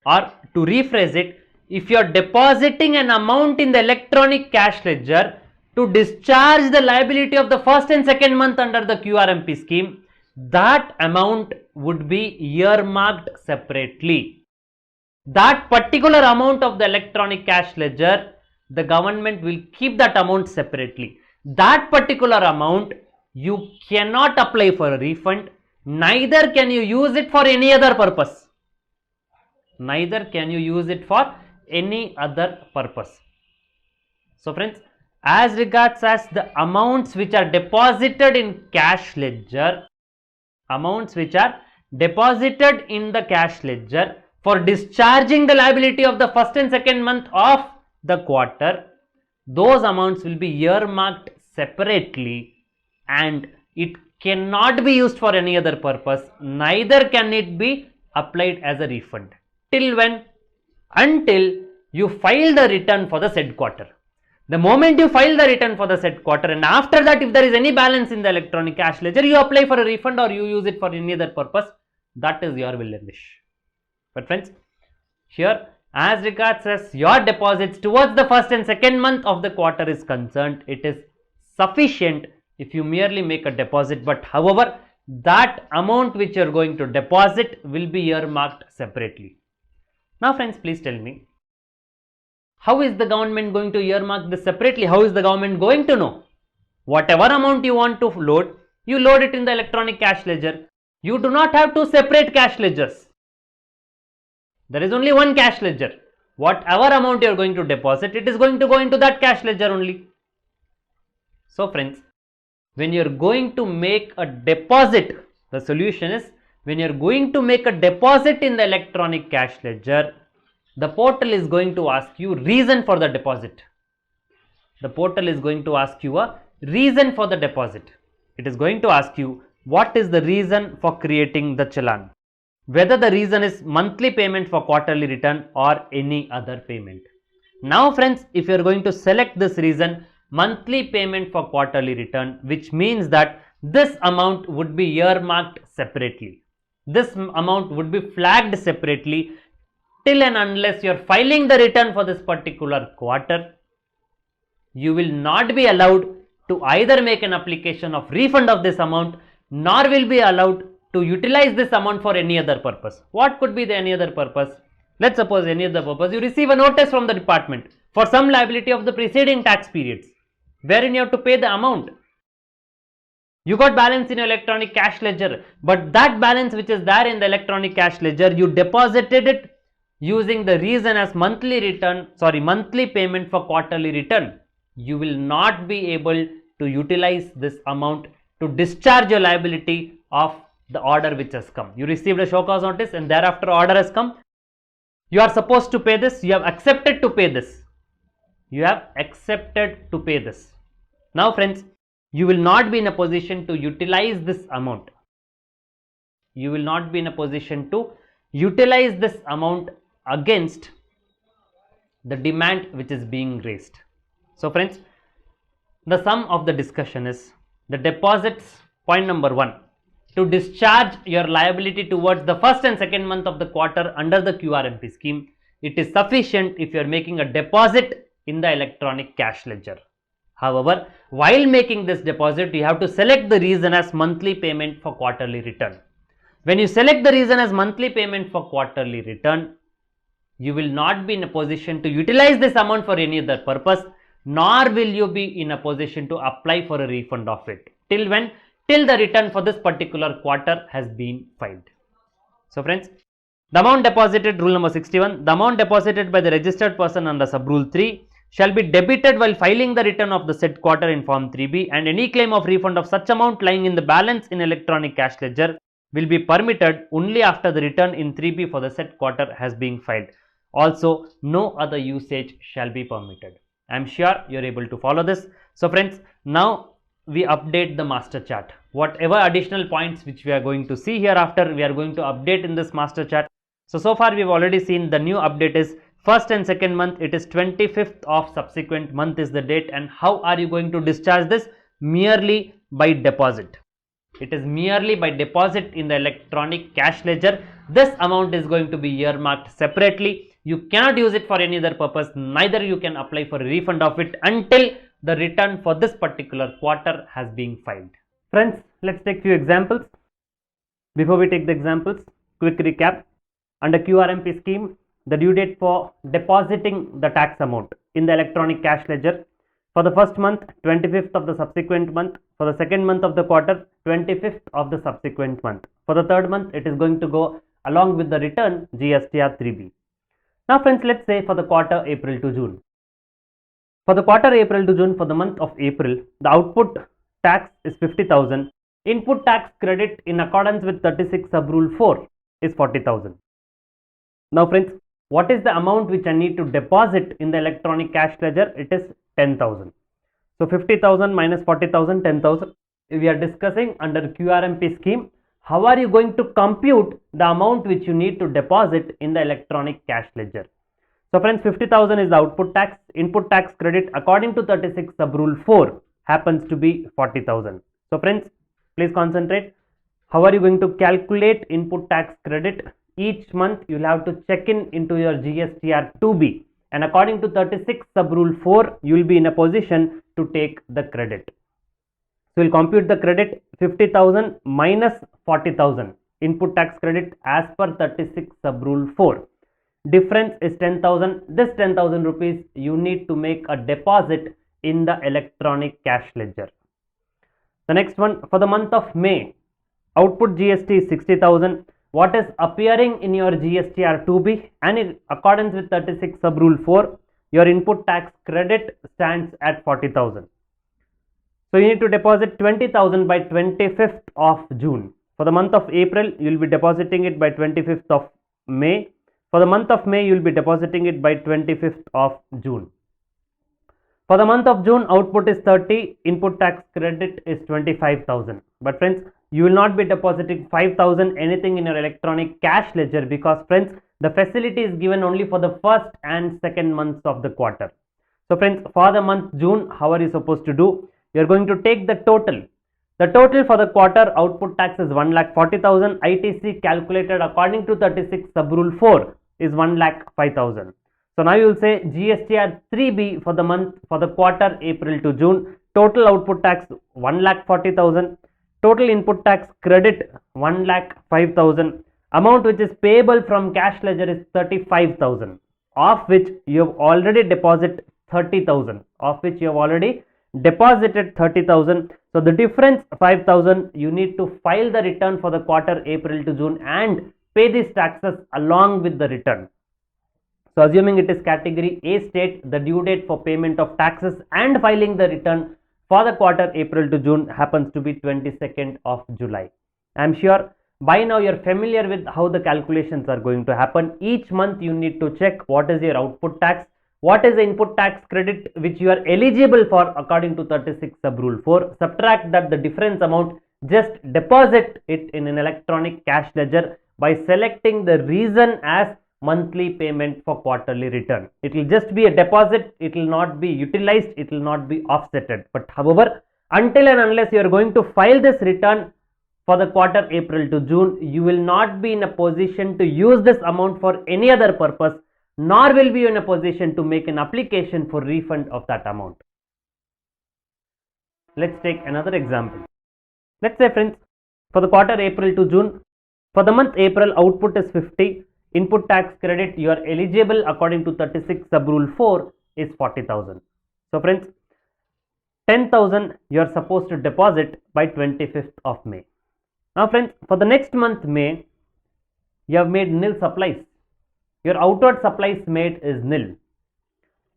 or to rephrase it, if you are depositing an amount in the electronic cash ledger to discharge the liability of the first and second month under the QRMP scheme, that amount would be earmarked separately. That particular amount of the electronic cash ledger, the government will keep that amount separately. That particular amount, you cannot apply for a refund, neither can you use it for any other purpose. So friends, as regards as the amounts which are deposited in cash ledger, for discharging the liability of the first and second month of the quarter, those amounts will be earmarked separately and it cannot be used for any other purpose, neither can it be applied as a refund. Till when? Until you file the return for the said quarter. The moment you file the return for the said quarter, and after that if there is any balance in the electronic cash ledger, you apply for a refund or you use it for any other purpose, that is your will and wish. But friends, here as regards as your deposits towards the first and second month of the quarter is concerned, it is sufficient if you merely make a deposit. But however, that amount which you are going to deposit will be earmarked separately. Now friends, please tell me, how is the government going to earmark this separately? How is the government going to know? Whatever amount you want to load, you load it in the electronic cash ledger. You do not have two separate cash ledgers. There is only one cash ledger. Whatever amount you are going to deposit, it is going to go into that cash ledger only. So friends, when you are going to make a deposit, the solution is, when you are going to make a deposit in the electronic cash ledger, the portal is going to ask you reason for the deposit. The portal is going to ask you a reason for the deposit. It is going to ask you what is the reason for creating the challan, whether the reason is monthly payment for quarterly return or any other payment. Now friends, if you are going to select this reason, monthly payment for quarterly return, which means that this amount would be earmarked separately. This amount would be flagged separately till and unless you are filing the return for this particular quarter. You will not be allowed to either make an application of refund of this amount, nor will be allowed to utilize this amount for any other purpose. What could be the any other purpose? Let's suppose any other purpose, you receive a notice from the department for some liability of the preceding tax periods, wherein you have to pay the amount. You got balance in your electronic cash ledger, but that balance which is there in the electronic cash ledger, you deposited it using the reason as monthly payment for quarterly return. You will not be able to utilize this amount to discharge your liability of the order which has come. You received a show cause notice and thereafter order has come. You are supposed to pay this. You have accepted to pay this. You have accepted to pay this. Now friends, you will not be in a position to utilize this amount. You will not be in a position to utilize this amount against the demand which is being raised. So friends, the sum of the discussion is the deposits, point number 1, to discharge your liability towards the first and second month of the quarter under the QRMP scheme. It is sufficient if you are making a deposit in the electronic cash ledger. However, while making this deposit, you have to select the reason as monthly payment for quarterly return. When you select the reason as monthly payment for quarterly return, you will not be in a position to utilize this amount for any other purpose, nor will you be in a position to apply for a refund of it. Till when? Till the return for this particular quarter has been filed. So friends, the amount deposited, rule number 61, the amount deposited by the registered person under sub rule 3 shall be debited while filing the return of the said quarter in form 3B, and any claim of refund of such amount lying in the balance in electronic cash ledger will be permitted only after the return in 3B for the said quarter has been filed. Also, no other usage shall be permitted. I am sure you are able to follow this. So friends, now we update the master chart. Whatever additional points which we are going to see hereafter, we are going to update in this master chart. So far we have already seen the new update is first and second month, it is 25th of subsequent month is the date. And how are you going to discharge this? Merely by deposit. It is merely by deposit in the electronic cash ledger. This amount is going to be earmarked separately. You cannot use it for any other purpose, neither you can apply for a refund of it until the return for this particular quarter has been filed. Friends, let's take few examples. Before we take the examples, quick recap. Under QRMP scheme, the due date for depositing the tax amount in the electronic cash ledger for the first month, 25th of the subsequent month. For the second month of the quarter, 25th of the subsequent month. For the third month, it is going to go along with the return GSTR 3B. Now friends, let's say for the quarter April to June. For the quarter April to June, for the month of April, the output tax is 50,000. Input tax credit in accordance with 36 sub rule 4 is 40,000. Now friends, what is the amount which I need to deposit in the electronic cash ledger? It is 10,000. So 50,000 minus 40,000, 10,000. We are discussing under QRMP scheme. How are you going to compute the amount which you need to deposit in the electronic cash ledger? So friends, 50,000 is the output tax. Input tax credit according to 36 sub rule 4 happens to be 40,000. So friends, please concentrate. How are you going to calculate input tax credit? Each month you will have to check in into your GSTR 2B, and according to 36 sub rule 4 you will be in a position to take the credit. So we'll compute the credit 50,000 minus 40,000 input tax credit as per 36 sub rule 4. Difference is 10,000. This 10,000 rupees you need to make a deposit in the electronic cash ledger. The next one, for the month of May, output GST is 60,000. What is appearing in your GSTR 2B, and in accordance with 36 sub rule 4, your input tax credit stands at 40,000. So you need to deposit 20,000 by 25th of June. For the month of April, you will be depositing it by 25th of May. For the month of May, you will be depositing it by 25th of June. For the month of June, output is 30, input tax credit is 25,000. But friends, you will not be depositing 5,000 anything in your electronic cash ledger, because friends, the facility is given only for the first and second months of the quarter. So friends, for the month June, how are you supposed to do? You are going to take the total. The total for the quarter output tax is 1,40,000. ITC calculated according to 36 sub rule 4 is 1,05,000. So now you will say GSTR 3B for the month, for the quarter April to June, total output tax 1,40,000, total input tax credit 1,05,000, amount which is payable from cash ledger is 35,000, of which you have already deposited 30,000, So the difference 5,000, you need to file the return for the quarter April to June and pay these taxes along with the return. So assuming it is category A state, the due date for payment of taxes and filing the return for the quarter April to June happens to be 22nd of July. I am sure by now you are familiar with how the calculations are going to happen. Each month you need to check what is your output tax, what is the input tax credit which you are eligible for according to 36 sub rule 4. Subtract that, the difference amount, just deposit it in an electronic cash ledger by selecting the reason as monthly payment for quarterly return. It will just be a deposit, it will not be utilized, it will not be offsetted. But however, until and unless you are going to file this return for the quarter April to June, you will not be in a position to use this amount for any other purpose, nor will be in a position to make an application for refund of that amount. Let's take another example. Let's say friends, for the quarter April to June, for the month April, output is 50, input tax credit you are eligible according to 36 sub rule 4 is 40,000. So friends, 10,000 you are supposed to deposit by 25th of May. Now friends, for the next month May, you have made nil supplies. Your outward supplies made is nil.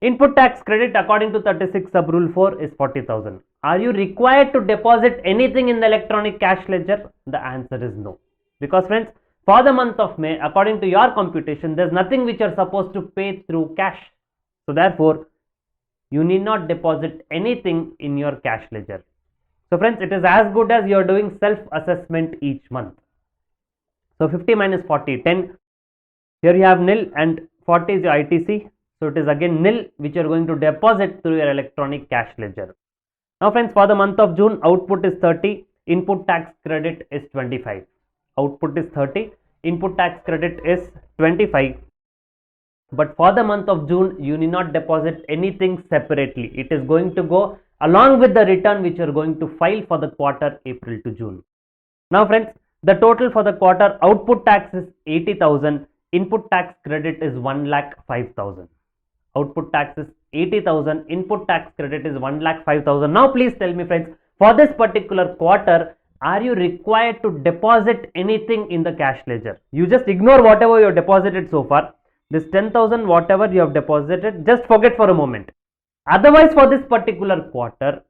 Input tax credit according to 36 sub rule 4 is 40,000. Are you required to deposit anything in the electronic cash ledger? The answer is no. Because friends, for the month of May, according to your computation, there is nothing which you are supposed to pay through cash. So therefore, you need not deposit anything in your cash ledger. So friends, it is as good as you are doing self-assessment each month. So 50 minus 40, 10. Here you have nil and 40 is your ITC. So it is again nil which you are going to deposit through your electronic cash ledger. Now friends, for the month of June, output is 30, input tax credit is 25. Output is 30, input tax credit is 25. But for the month of June, you need not deposit anything separately. It is going to go along with the return which you are going to file for the quarter April to June. Now friends, the total for the quarter output tax is 80,000, input tax credit is 1,05,000. Output tax is 80,000, input tax credit is 1,05,000. Now please tell me friends, for this particular quarter, are you required to deposit anything in the cash ledger? You just ignore whatever you have deposited so far. This 10,000 whatever you have deposited, just forget for a moment. Otherwise, for this particular quarter,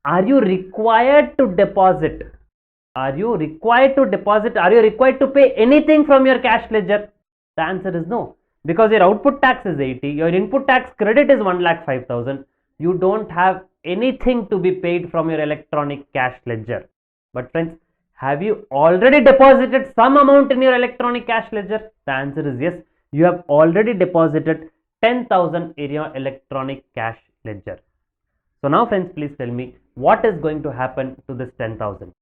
are you required to deposit? Are you required to deposit? Are you required to pay anything from your cash ledger? The answer is no. Because your output tax is 80, your input tax credit is 1,05,000. You don't have anything to be paid from your electronic cash ledger. But friends, have you already deposited some amount in your electronic cash ledger? The answer is yes. You have already deposited 10,000 in your electronic cash ledger. So now friends, please tell me what is going to happen to this 10,000.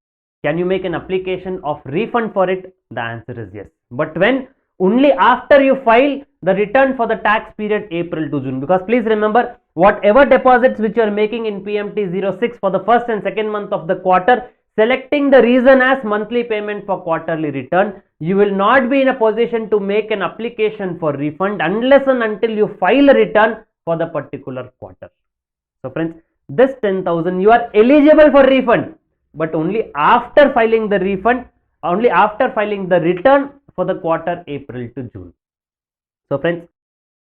Can you make an application of refund for it? The answer is yes. But when? Only after you file the return for the tax period April to June. Because please remember, whatever deposits which you are making in PMT06 for the first and second month of the quarter, selecting the reason as monthly payment for quarterly return, you will not be in a position to make an application for refund unless and until you file a return for the particular quarter. So friends, this 10,000 you are eligible for refund, but only after filing the refund, only after filing the return for the quarter April to June. So friends,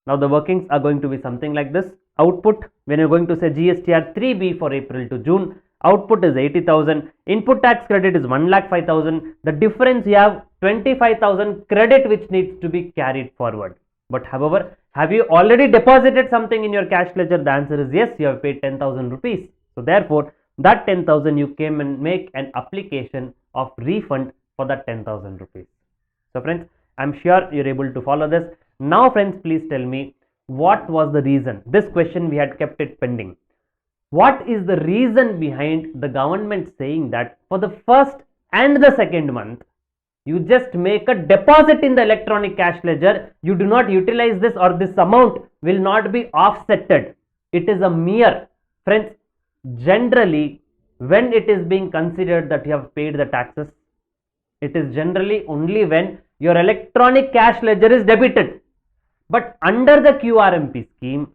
now the workings are going to be something like this. Output, when you're going to say GSTR 3B for April to June, output is 80,000, input tax credit is 1,05,000. The difference, you have 25,000 credit which needs to be carried forward. But however, have you already deposited something in your cash ledger? The answer is yes, you have paid 10,000 rupees. So therefore, that 10,000 you came and make an application of refund for that 10,000 rupees. So friends, I'm sure you're able to follow this. Now friends, please tell me, what was the reason? This question we had kept it pending. What is the reason behind the government saying that for the first and the second month, you just make a deposit in the electronic cash ledger, you do not utilize this, or this amount will not be offsetted. It is a mere, friends, generally when it is being considered that you have paid the taxes, it is generally only when your electronic cash ledger is debited. But under the QRMP scheme,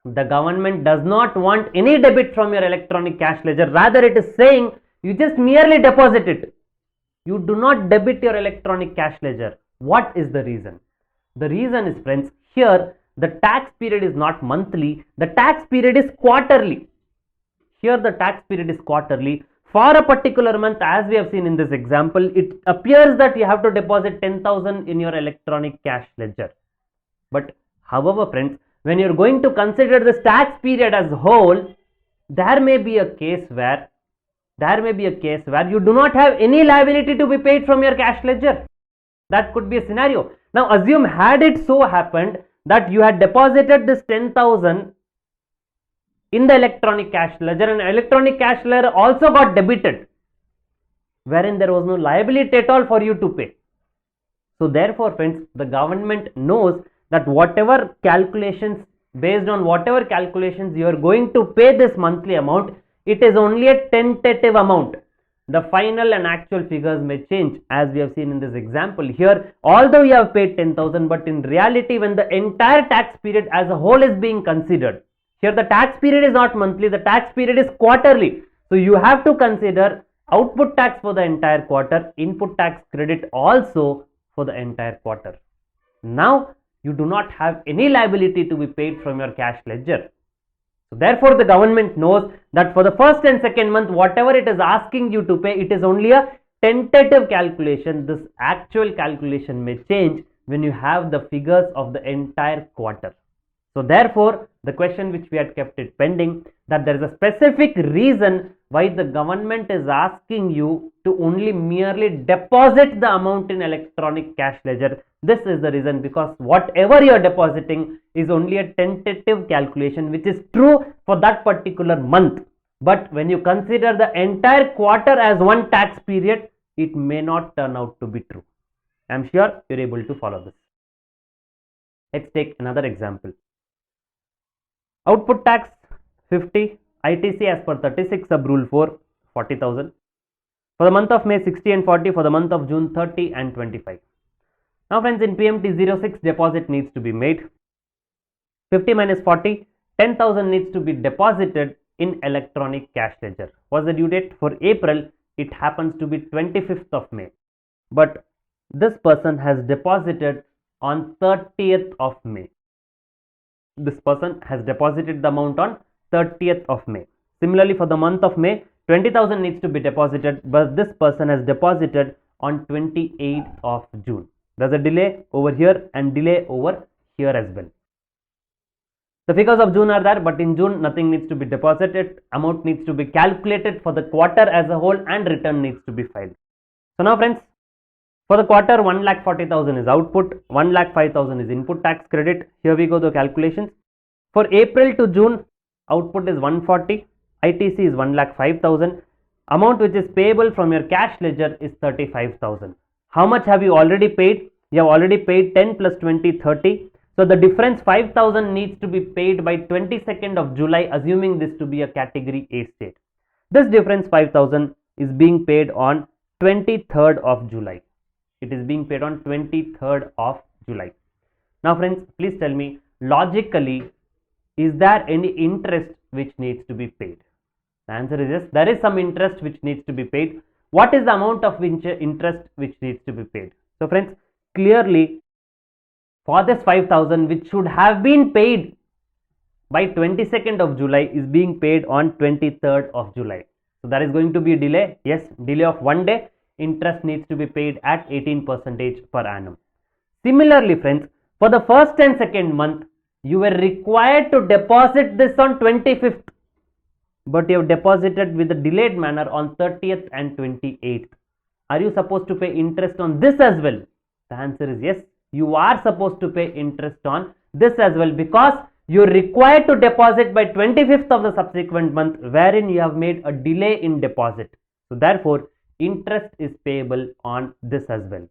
the government does not want any debit from your electronic cash ledger. Rather, it is saying you just merely deposit it. You do not debit your electronic cash ledger. What is the reason? The reason is, friends, here the tax period is not monthly. The tax period is quarterly. Here the tax period is quarterly. For a particular month, as we have seen in this example, it appears that you have to deposit 10,000 in your electronic cash ledger. But however, friends, when you are going to consider this tax period as a whole, there may be a case where you do not have any liability to be paid from your cash ledger. That could be a scenario. Now assume, had it so happened that you had deposited this 10,000 in the electronic cash ledger, and electronic cash ledger also got debited, wherein there was no liability at all for you to pay. So therefore, friends, the government knows that whatever calculations, based on whatever calculations you are going to pay this monthly amount, it is only a tentative amount. The final and actual figures may change, as we have seen in this example. Here, although you have paid 10,000, but in reality, when the entire tax period as a whole is being considered, here the tax period is not monthly, the tax period is quarterly. So you have to consider output tax for the entire quarter, input tax credit also for the entire quarter. Now you do not have any liability to be paid from your cash ledger. So therefore, the government knows that for the first and second month, whatever it is asking you to pay, it is only a tentative calculation. This actual calculation may change when you have the figures of the entire quarter. So therefore, the question which we had kept it pending, that there is a specific reason why the government is asking you to only merely deposit the amount in electronic cash ledger. This is the reason, because whatever you are depositing is only a tentative calculation which is true for that particular month. But when you consider the entire quarter as one tax period, it may not turn out to be true. I am sure you are able to follow this. Let's take another example. Output tax 50, ITC as per 36 sub rule 4, 40,000. For the month of May 60 and 40, for the month of June 30 and 25. Now friends, in PMT06 deposit needs to be made. 50 minus 40, 10,000 needs to be deposited in electronic cash ledger. What's the due date? For April, it happens to be 25th of May. But this person has deposited on 30th of May. This person has deposited the amount on 30th of May. Similarly, for the month of May, 20,000 needs to be deposited, but this person has deposited on 28th of June. There's a delay over here and delay over here as well. The figures of June are there, but in June nothing needs to be deposited. Amount needs to be calculated for the quarter as a whole, and return needs to be filed. So now friends, for the quarter, 1,40,000 is output, 1,05,000 is input tax credit. Here we go, the calculations. For April to June, output is 140, ITC is 1,05,000. Amount which is payable from your cash ledger is 35,000. How much have you already paid? You have already paid 10 plus 20, 30. So the difference 5,000 needs to be paid by 22nd of July, assuming this to be a category A state. This difference 5,000 is being paid on 23rd of July. It is being paid on 23rd of July. Now friends, please tell me, logically, is there any interest which needs to be paid? The answer is yes, there is some interest which needs to be paid. What is the amount of interest which needs to be paid? So friends, clearly for this 5,000 which should have been paid by 22nd of July is being paid on 23rd of July. So there is going to be a delay. Yes, delay of 1 day. Interest needs to be paid at 18% per annum. Similarly friends, for the first and second month, you were required to deposit this on 25th, but you have deposited with a delayed manner on 30th and 28th. Are you supposed to pay interest on this as well? The answer is yes, you are supposed to pay interest on this as well, because you are required to deposit by 25th of the subsequent month, wherein you have made a delay in deposit. So therefore, interest is payable on this as well.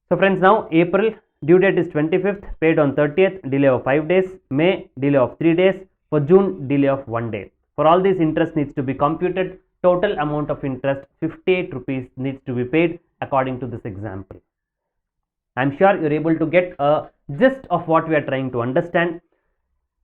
So friends, now April due date is 25th, paid on 30th, delay of 5 days. May, delay of 3 days. For June, delay of 1 day. For all these, interest needs to be computed. Total amount of interest 58 rupees needs to be paid according to this example. I am sure you are able to get a gist of what we are trying to understand.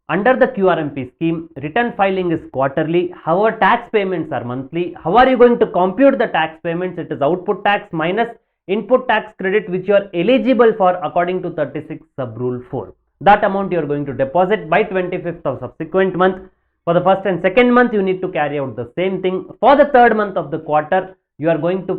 Under the QRMP scheme, return filing is quarterly. However, tax payments are monthly. How are you going to compute the tax payments? It is output tax minus input tax credit which you are eligible for according to 36 sub rule 4. That amount you are going to deposit by 25th of subsequent month. For the first and second month, you need to carry out the same thing. For the third month of the quarter, you are going to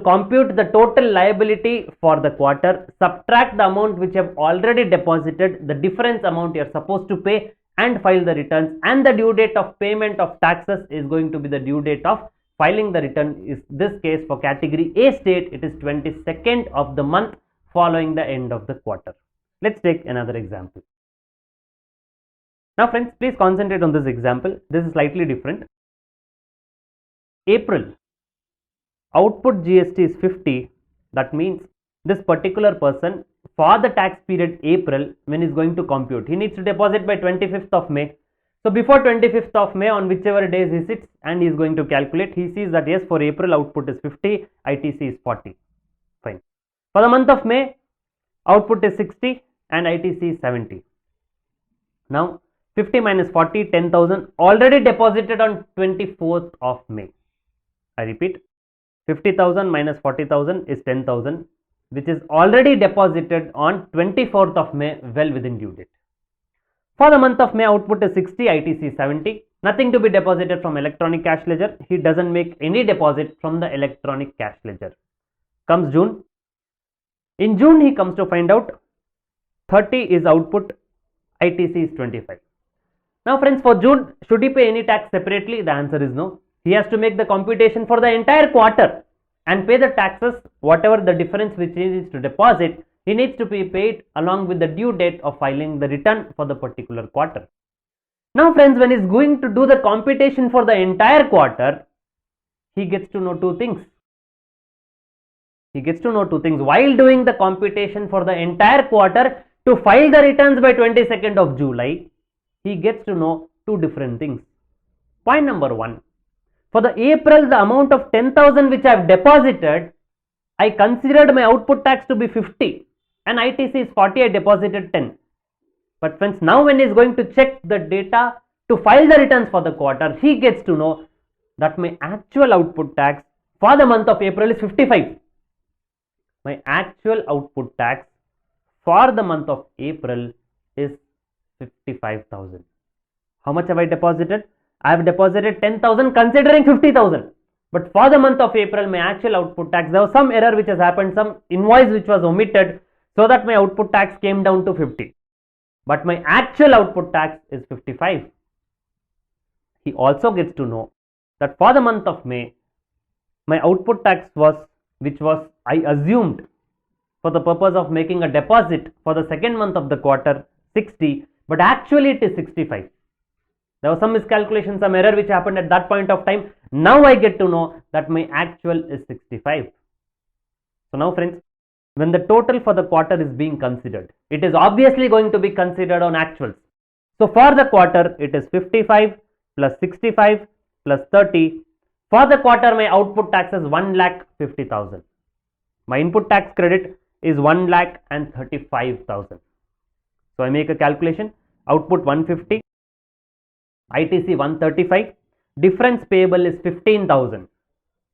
compute the total liability for the quarter, subtract the amount which you have already deposited, the difference amount you are supposed to pay, and file the returns, and the due date of payment of taxes is going to be the due date of filing the return. Is this case for category A state, it is 22nd of the month following the end of the quarter. Let's take another example. Now friends, please concentrate on this example. This is slightly different. April, output GST is 50. That means this particular person for the tax period April, when he is going to compute, he needs to deposit by 25th of May. So before 25th of May, on whichever days he sits and he is going to calculate, he sees that yes, for April output is 50, ITC is 40. Fine. For the month of May, output is 60 and ITC is 70. Now 50 minus 40, 10,000 already deposited on 24th of May. I repeat, 50,000 minus 40,000 is 10,000, which is already deposited on 24th of May, well within due date. For the month of May, output is 60, ITC 70. Nothing to be deposited from electronic cash ledger. He doesn't make any deposit from the electronic cash ledger. Comes June. In June, he comes to find out 30 is output, ITC is 25. Now friends, for June, should he pay any tax separately? The answer is no. He has to make the computation for the entire quarter and pay the taxes, whatever the difference which he needs to deposit, he needs to be paid along with the due date of filing the return for the particular quarter. Now friends, when he is going to do the computation for the entire quarter, he gets to know two things. While doing the computation for the entire quarter to file the returns by 22nd of July, he gets to know two different things. Point number one, for the April, the amount of 10,000 which I have deposited, I considered my output tax to be 50 and ITC is 40, I deposited 10. But friends, now when he is going to check the data to file the returns for the quarter, he gets to know that my actual output tax for the month of April is 55. My actual output tax for the month of April is 55,000. How much have I deposited? I have deposited 10,000 considering 50,000. But for the month of April, my actual output tax, there was some error which has happened, some invoice which was omitted, so that my output tax came down to 50. But my actual output tax is 55. He also gets to know that for the month of May, my output tax was, which was I assumed for the purpose of making a deposit for the second month of the quarter, 60, but actually it is 65. There was some miscalculation, some error which happened at that point of time. Now I get to know that my actual is 65. So now friends, when the total for the quarter is being considered. It is obviously going to be considered on actuals. So for the quarter, it is 55 plus 65 plus 30. For the quarter, my output tax is 1,50,000. My input tax credit is 1,35,000. So I make a calculation. Output 150, ITC 135. Difference payable is 15,000.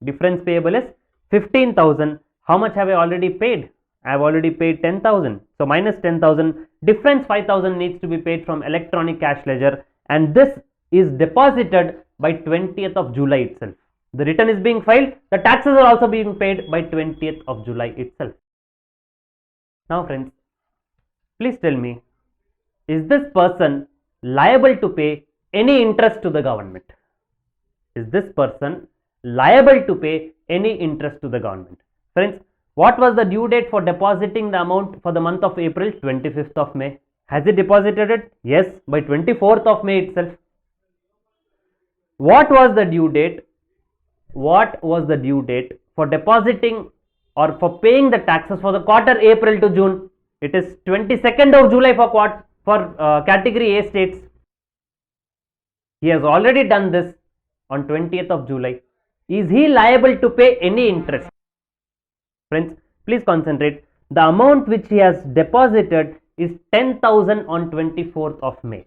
Difference payable is 15,000. How much have I already paid? I have already paid 10,000. So minus 10,000. Difference 5,000 needs to be paid from electronic cash ledger, and this is deposited by 20th of July itself. The return is being filed. The taxes are also being paid by 20th of July itself. Now friends, please tell me, is this person liable to pay any interest to the government? Is this person liable to pay any interest to the government? Friends, what was the due date for depositing the amount for the month of April? 25th of May. Has he deposited it? Yes, by 24th of May itself. What was the due date? What was the due date for depositing or for paying the taxes for the quarter April to June? It is 22nd of July for category A states. He has already done this on 20th of July. Is he liable to pay any interest? Friends, please concentrate. The amount which he has deposited is 10,000 on 24th of May.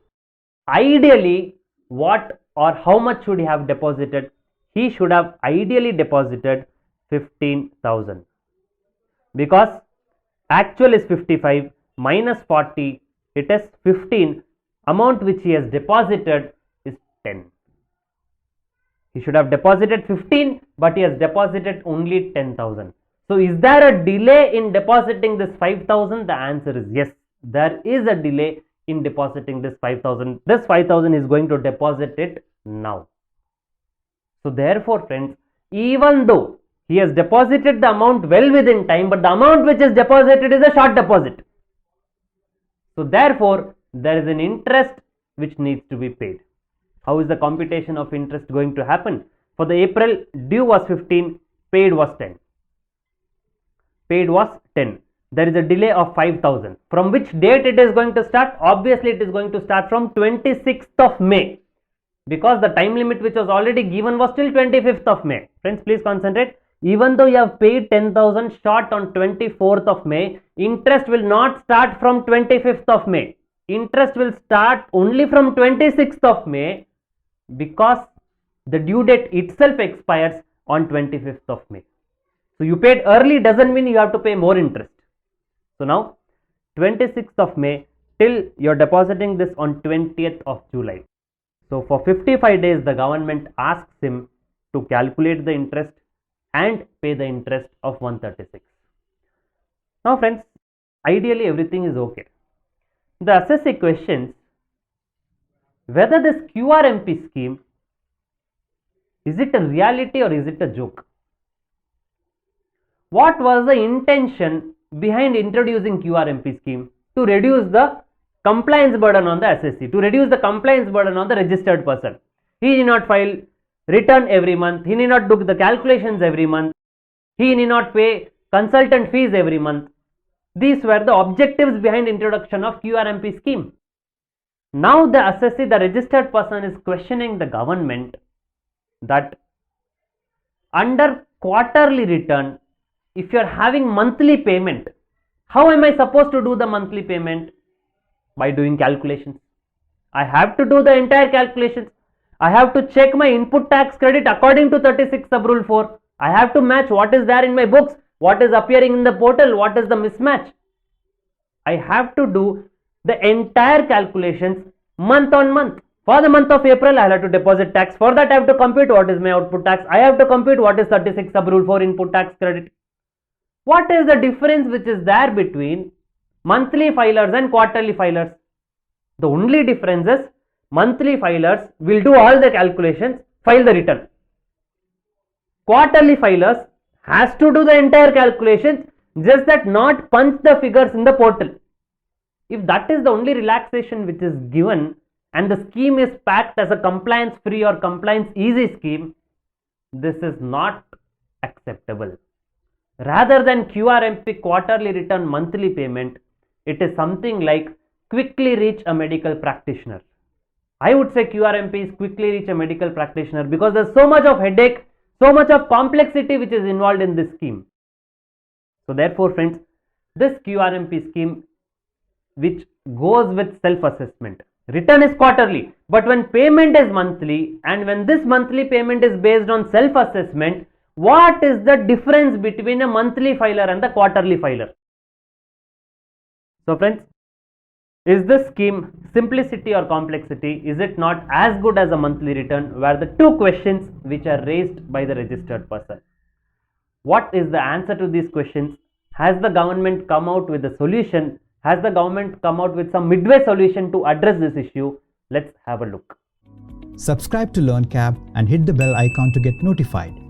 Ideally, what or how much should he have deposited? He should have ideally deposited 15,000, because actual is 55 minus 40, it is 15. Amount which he has deposited is 10. He should have deposited 15, but he has deposited only 10,000. So is there a delay in depositing this 5,000? The answer is yes. There is a delay in depositing this 5,000. This 5,000 is going to deposit it now. So therefore friends, even though he has deposited the amount well within time, but the amount which is deposited is a short deposit. So therefore, there is an interest which needs to be paid. How is the computation of interest going to happen? For the April, due was 15, paid was 10. Paid was 10. There is a delay of 5,000. From which date it is going to start? Obviously, it is going to start from 26th of May. Because the time limit which was already given was till 25th of May. Friends, please concentrate. Even though you have paid 10,000 short on 24th of May, interest will not start from 25th of May. Interest will start only from 26th of May, because the due date itself expires on 25th of May. So you paid early doesn't mean you have to pay more interest. So now 26th of May till you're depositing this on 20th of July. So for 55 days the government asks him to calculate the interest and pay the interest of 136. Now friends, ideally everything is okay. The assessee questions whether this QRMP scheme, is it a reality or is it a joke? What was the intention behind introducing QRMP scheme? To reduce the compliance burden on the assessee, to reduce the compliance burden on the registered person. He need not file return every month, he need not do the calculations every month, he need not pay consultant fees every month. These were the objectives behind introduction of QRMP scheme. Now the assessee, the registered person, is questioning the government that under quarterly return, if you are having monthly payment, how am I supposed to do the monthly payment? By doing calculations. I have to do the entire calculations. I have to check my input tax credit according to 36 sub rule 4. I have to match what is there in my books, what is appearing in the portal, what is the mismatch. I have to do the entire calculations month on month. For the month of April, I have to deposit tax. For that, I have to compute what is my output tax. I have to compute what is 36 sub rule 4 input tax credit. What is the difference which is there between monthly filers and quarterly filers? The only difference is monthly filers will do all the calculations, file the return. Quarterly filers has to do the entire calculations, just that not punch the figures in the portal. If that is the only relaxation which is given and the scheme is packed as a compliance free or compliance easy scheme, this is not acceptable. Rather than QRMP quarterly return monthly payment, it is something like quickly reach a medical practitioner. I would say QRMP is quickly reach a medical practitioner because there's so much of headache, so much of complexity which is involved in this scheme. So therefore friends, this QRMP scheme which goes with self-assessment. Return is quarterly, but when payment is monthly, and when this monthly payment is based on self-assessment, what is the difference between a monthly filer and the quarterly filer? So friends, is this scheme simplicity or complexity? Is it not as good as a monthly return, where the two questions which are raised by the registered person? What is the answer to these questions? Has the government come out with a solution? Has the government come out with some midway solution to address this issue? Let's have a look. Subscribe to LearnCab and hit the bell icon to get notified.